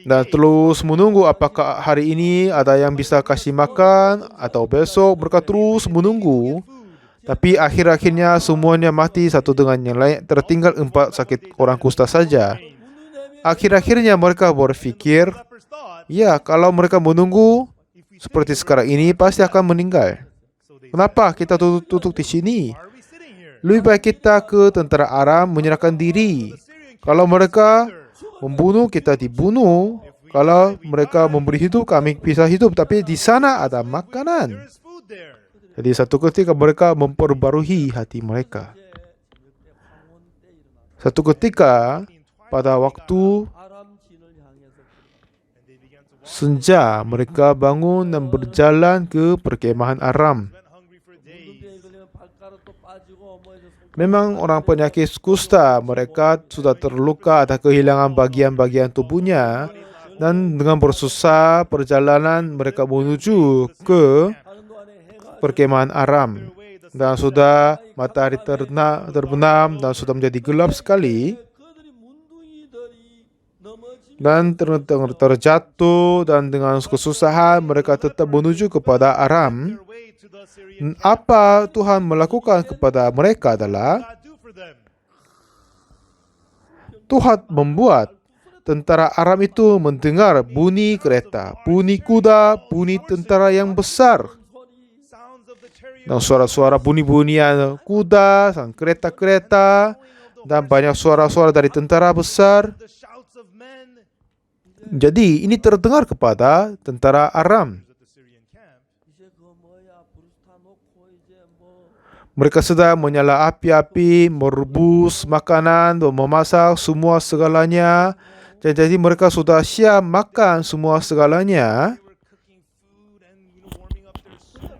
dan terus menunggu apakah hari ini ada yang bisa kasih makan atau besok, mereka terus menunggu. Tapi akhir-akhirnya semuanya mati satu dengan yang lain. Tertinggal 4 sakit orang kusta saja. Akhir-akhirnya mereka berpikir, ya kalau mereka menunggu seperti sekarang ini pasti akan meninggal. Kenapa kita tutup di sini? Lebih baik kita ke tentara Aram menyerahkan diri. Kalau mereka membunuh, kita dibunuh. Kalau mereka memberi hidup, kami bisa hidup. Tapi di sana ada makanan. Jadi satu ketika mereka memperbarui hati mereka. Satu ketika pada waktu senja mereka bangun dan berjalan ke perkemahan Aram. Memang orang penyakit kusta, mereka sudah terluka atau kehilangan bagian-bagian tubuhnya, dan dengan bersusah perjalanan mereka menuju ke perkemahan Aram. Dan sudah matahari terbenam dan sudah menjadi gelap sekali. Dan terjatuh dan dengan kesusahan mereka tetap menuju kepada Aram. Apa Tuhan melakukan kepada mereka adalah Tuhan membuat tentara Aram itu mendengar bunyi kereta, bunyi kuda, bunyi tentara yang besar. Dan suara-suara bunyi-bunyian kuda, dan kereta-kereta, dan banyak suara-suara dari tentara besar. Jadi ini terdengar kepada tentara Aram. Mereka sedang menyala api-api, merebus makanan, memasak semua segalanya. Jadi mereka sudah siap makan semua segalanya.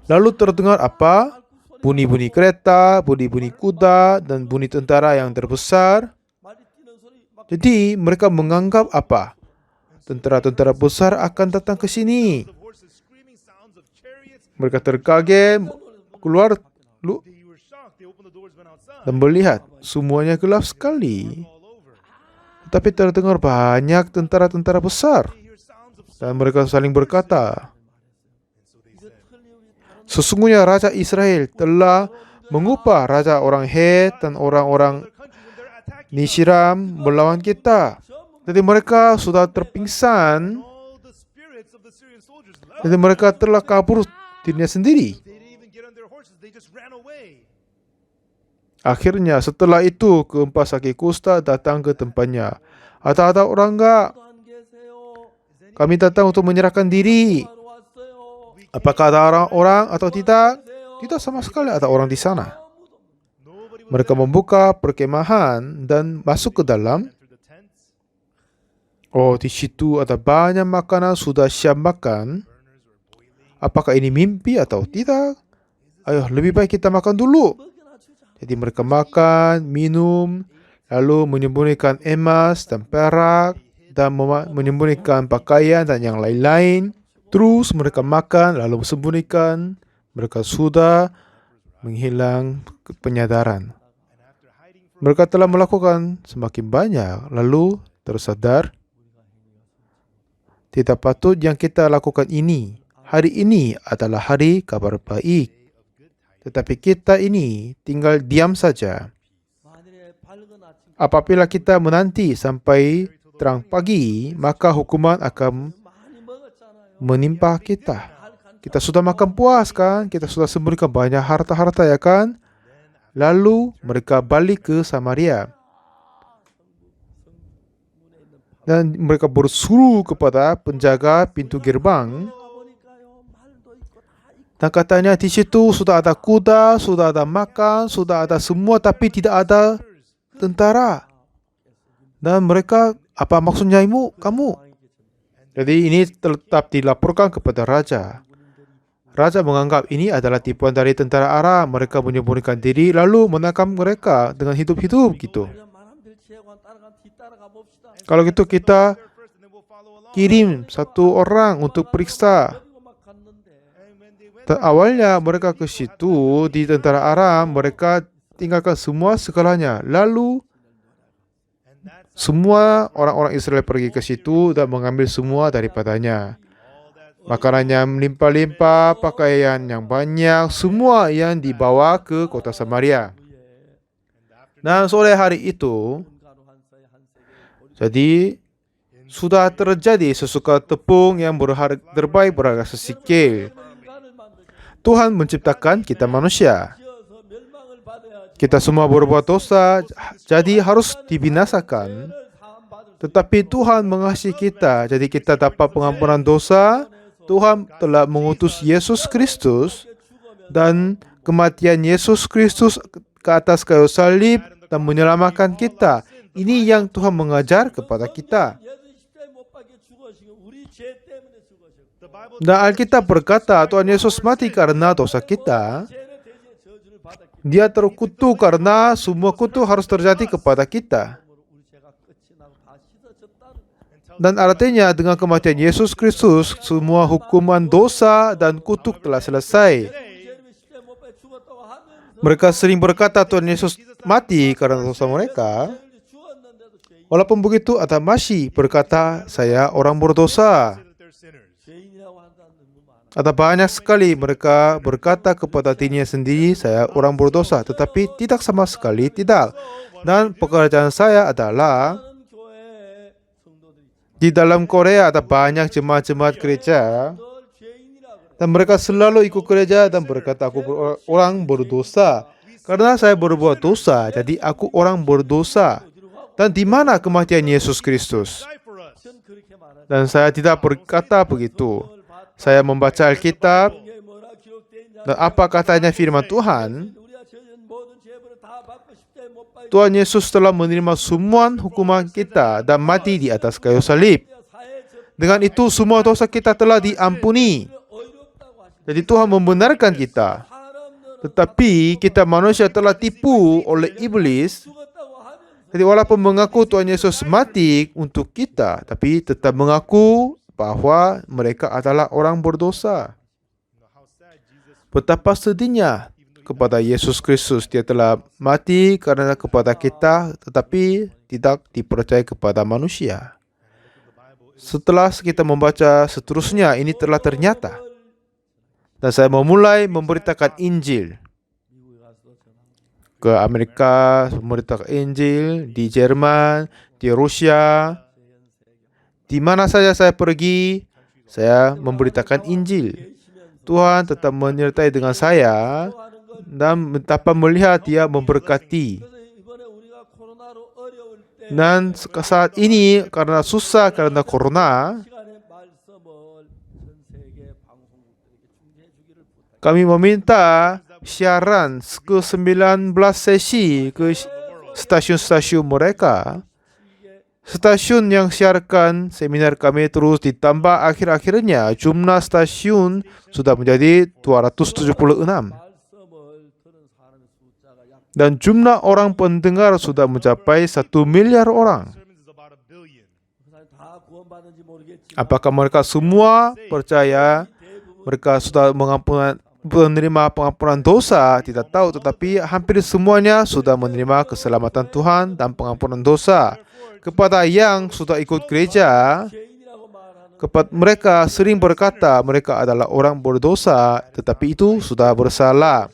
Lalu terdengar apa? Bunyi-bunyi kereta, bunyi-bunyi kuda, dan bunyi tentara yang terbesar. Jadi mereka menganggap apa? Tentara-tentara besar akan datang ke sini. Mereka terkaget, keluar dan melihat semuanya gelap sekali. Tetapi terdengar banyak tentara-tentara besar. Dan mereka saling berkata, sesungguhnya Raja Israel telah mengupah Raja orang Het dan orang-orang Nishiram melawan kita. Jadi mereka sudah terpingsan. Jadi mereka telah kabur dirinya sendiri. Akhirnya setelah itu keempat sakit kusta datang ke tempatnya. Ada orang enggak? Kami datang untuk menyerahkan diri. Apakah ada orang atau tidak? Tidak sama sekali ada orang di sana. Mereka membuka perkemahan dan masuk ke dalam. Oh, di situ ada banyak makanan sudah siap makan. Apakah ini mimpi atau tidak? Ayo, lebih baik kita makan dulu. Jadi mereka makan, minum, lalu menyembunyikan emas dan perak, dan menyembunyikan pakaian dan yang lain-lain. Terus mereka makan, lalu sembunyikan. Mereka sudah menghilang penyadaran. Mereka telah melakukan semakin banyak, lalu tersadar, tidak patut yang kita lakukan ini. Hari ini adalah hari kabar baik. Tetapi kita ini tinggal diam saja. Apabila kita menanti sampai terang pagi, maka hukuman akan menimpa kita. Kita sudah makan puas kan? Kita sudah sembunyikan banyak harta-harta ya kan? Lalu mereka balik ke Samaria. Dan mereka berseru kepada penjaga pintu gerbang. Dan katanya di situ sudah ada kuda, sudah ada makan, sudah ada semua, tapi tidak ada tentara. Dan mereka, apa maksudnya kamu? Jadi ini tetap dilaporkan kepada raja. Raja menganggap ini adalah tipuan dari tentara Aram. Mereka menyembunyikan diri lalu menangkap mereka dengan hidup-hidup gitu. Kalau gitu kita kirim satu orang untuk periksa. Awalnya mereka ke situ di tentara Aram, mereka tinggalkan semua segalanya. Lalu semua orang-orang Israel pergi ke situ dan mengambil semua daripadanya. Makanan yang melimpah-limpah, pakaian yang banyak, semua yang dibawa ke kota Samaria. Dan sore hari itu, jadi sudah terjadi sesuka tepung yang terbaik berharga sesikil. Tuhan menciptakan kita manusia. Kita semua berbuat dosa, jadi harus dibinasakan. Tetapi Tuhan mengasihi kita, jadi kita dapat pengampunan dosa. Tuhan telah mengutus Yesus Kristus dan kematian Yesus Kristus ke atas kayu salib dan menyelamatkan kita. Ini yang Tuhan mengajar kepada kita. Dan Alkitab berkata Tuhan Yesus mati karena dosa kita. Dia terkutuk karena semua kutuk harus terjadi kepada kita. Dan artinya dengan kematian Yesus Kristus, semua hukuman dosa dan kutuk telah selesai. Mereka sering berkata Tuhan Yesus mati karena dosa mereka. Walaupun begitu, ada masih berkata, saya orang berdosa. Ada banyak sekali mereka berkata kepada dirinya sendiri, saya orang berdosa. Tetapi tidak sama sekali, tidak. Dan pekerjaan saya adalah, di dalam Korea ada banyak jemaat-jemaat gereja. Dan mereka selalu ikut gereja dan berkata, aku orang berdosa. Karena saya berbuat dosa, jadi aku orang berdosa. Dan di mana kematian Yesus Kristus? Dan saya tidak berkata begitu. Saya membaca Alkitab, dan apa katanya firman Tuhan? Tuhan Yesus telah menerima semua hukuman kita dan mati di atas kayu salib. Dengan itu semua dosa kita telah diampuni. Jadi Tuhan membenarkan kita. Tetapi kita manusia telah tipu oleh iblis. Jadi walaupun mengaku Tuhan Yesus mati untuk kita, tapi tetap mengaku bahwa mereka adalah orang berdosa. Betapa sedihnya kepada Yesus Kristus. Dia telah mati karena kepada kita, tetapi tidak dipercaya kepada manusia. Setelah kita membaca seterusnya, ini telah ternyata. Dan saya memulai memberitakan Injil. Ke Amerika, memberitakan Injil, di Jerman, di Rusia. Di mana saja saya pergi, saya memberitakan Injil. Tuhan tetap menyertai dengan saya dan dapat melihat Dia memberkati. Dan saat ini karena susah karena corona, kami meminta siaran ke 19 sesi ke stasiun-stasiun mereka. Stasiun yang siarkan seminar kami terus ditambah, akhir-akhirnya jumlah stasiun sudah menjadi 276. Dan jumlah orang pendengar sudah mencapai 1 miliar orang. Apakah mereka semua percaya mereka sudah menerima pengampunan dosa? Tidak tahu, tetapi hampir semuanya sudah menerima keselamatan Tuhan dan pengampunan dosa. Kepada yang sudah ikut gereja, kepada mereka sering berkata mereka adalah orang berdosa, tetapi itu sudah bersalah.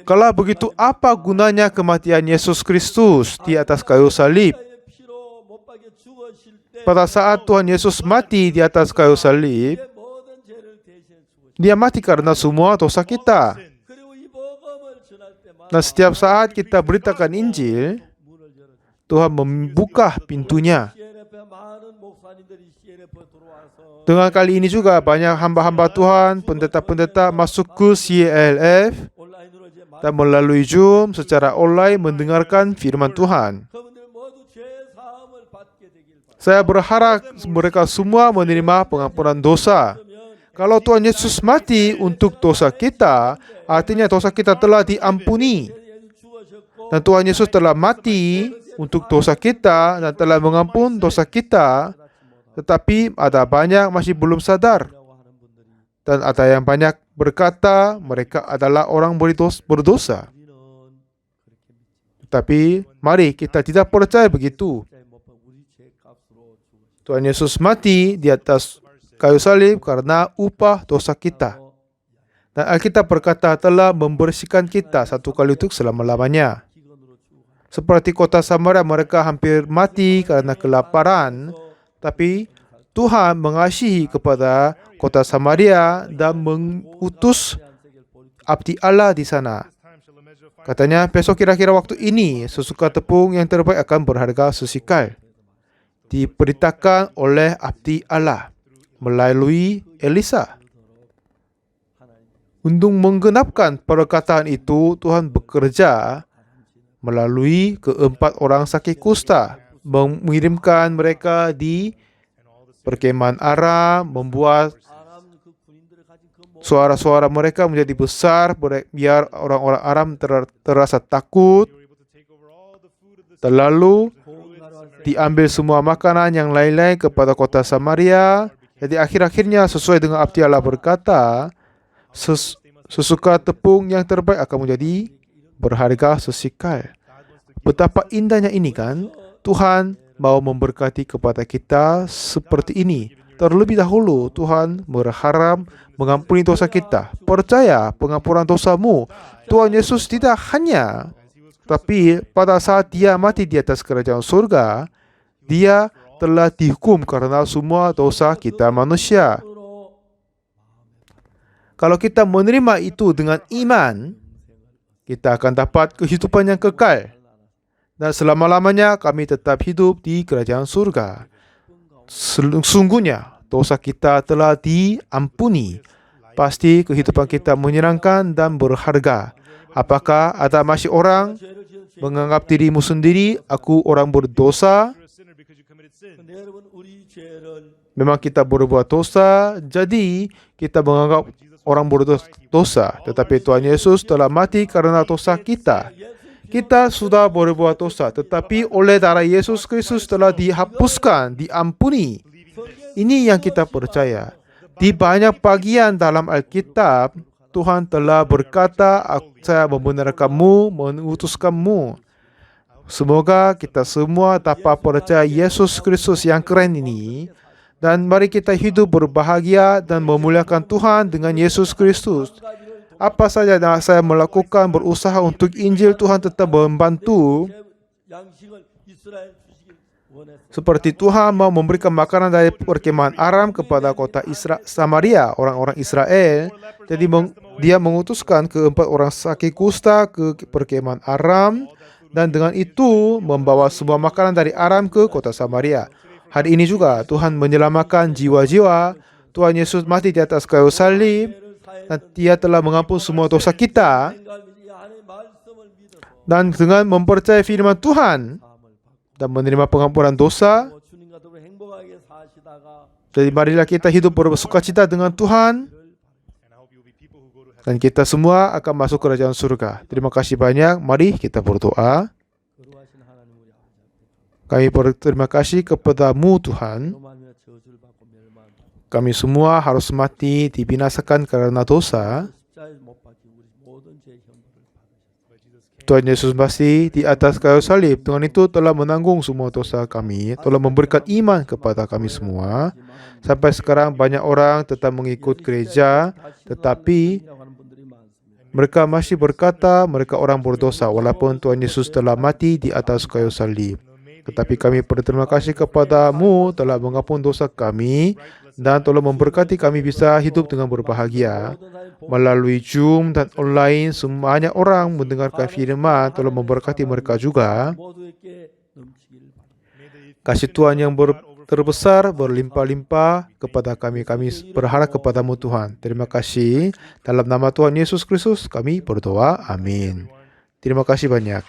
Kalau begitu, apa gunanya kematian Yesus Kristus di atas kayu salib? Pada saat Tuhan Yesus mati di atas kayu salib, Dia mati karena semua dosa kita. Dan setiap saat kita beritakan Injil, Tuhan membuka pintunya. Dengan kali ini juga banyak hamba-hamba Tuhan, pendeta-pendeta masuk ke CLF dan melalui Zoom secara online mendengarkan firman Tuhan. Saya berharap mereka semua menerima pengampunan dosa. Kalau Tuhan Yesus mati untuk dosa kita, artinya dosa kita telah diampuni. Dan Tuhan Yesus telah mati untuk dosa kita dan telah mengampun dosa kita. Tetapi ada banyak masih belum sadar. Dan ada yang banyak berkata mereka adalah orang berdosa. Tetapi mari kita tidak percaya begitu. Tuhan Yesus mati di atas kayu salib karena upah dosa kita. Dan Alkitab berkata telah membersihkan kita satu kali untuk selama-lamanya. Seperti kota Samaria, mereka hampir mati karena kelaparan. Tapi Tuhan mengasihi kepada kota Samaria dan mengutus abdi Allah di sana. Katanya, besok kira-kira waktu ini, sesuka tepung yang terbaik akan berharga sesikal. Diberitakan oleh abdi Allah melalui Elisa. Untuk menggenapkan perkataan itu, Tuhan bekerja melalui keempat orang sakit kusta, mengirimkan mereka di perkemahan Aram, membuat suara-suara mereka menjadi besar, biar orang-orang Aram terasa takut. Lalu diambil semua makanan yang lain-lain kepada kota Samaria. Jadi akhir-akhirnya sesuai dengan abdi Allah berkata, sesuka tepung yang terbaik akan menjadi berharga sesikal. Betapa indahnya ini kan? Tuhan mau memberkati kepada kita seperti ini. Terlebih dahulu Tuhan berharap mengampuni dosa kita. Percaya pengampunan dosamu. Tuhan Yesus tidak hanya, tapi pada saat dia mati di atas kerajaan surga, dia telah dihukum karena semua dosa kita manusia. Kalau kita menerima itu dengan iman, kita akan dapat kehidupan yang kekal. Dan selama-lamanya kami tetap hidup di kerajaan surga. Sungguhnya dosa kita telah diampuni. Pasti kehidupan kita menyenangkan dan berharga. Apakah ada masih orang menganggap dirimu sendiri, aku orang berdosa? Memang kita berbuat dosa, jadi kita menganggap orang berdosa. Tetapi Tuhan Yesus telah mati karena dosa kita. Kita sudah berbuat dosa, tetapi oleh darah Yesus Kristus telah dihapuskan, diampuni. Ini yang kita percaya. Di banyak bagian dalam Alkitab, Tuhan telah berkata, saya membenarkanmu, mengutuskanmu. Semoga kita semua dapat percaya Yesus Kristus yang keren ini. Dan mari kita hidup berbahagia dan memuliakan Tuhan dengan Yesus Kristus. Apa saja yang saya melakukan, berusaha untuk Injil, Tuhan tetap membantu. Seperti Tuhan mau memberikan makanan dari perkemahan Aram kepada kota Samaria, orang-orang Israel. Jadi dia mengutuskan keempat orang sakit kusta ke perkemahan Aram. Dan dengan itu membawa semua makanan dari Aram ke kota Samaria. Hari ini juga Tuhan menyelamatkan jiwa-jiwa. Tuhan Yesus mati di atas kayu salib. Dan dia telah mengampuni semua dosa kita. Dan dengan mempercayai firman Tuhan dan menerima pengampunan dosa, jadi marilah kita hidup bersukacita dengan Tuhan. Dan kita semua akan masuk kerajaan surga. Terima kasih banyak. Mari kita berdoa. Kami berterima kasih kepadamu Tuhan. Kami semua harus mati dibinasakan karena dosa. Tuhan Yesus mati di atas kayu salib. Dengan itu telah menanggung semua dosa kami. Telah memberikan iman kepada kami semua. Sampai sekarang banyak orang tetap mengikut gereja. Tetapi mereka masih berkata mereka orang berdosa. Walaupun Tuhan Yesus telah mati di atas kayu salib. Tetapi kami berterima kasih kepadamu telah mengampuni dosa kami. Dan tolong memberkati kami bisa hidup dengan berbahagia. Melalui Zoom dan online, semuanya orang mendengarkan firman, tolong memberkati mereka juga. Kasih Tuhan yang terbesar, berlimpah-limpah kepada kami. Kami berharap kepadamu Tuhan. Terima kasih. Dalam nama Tuhan Yesus Kristus kami berdoa. Amin. Terima kasih banyak.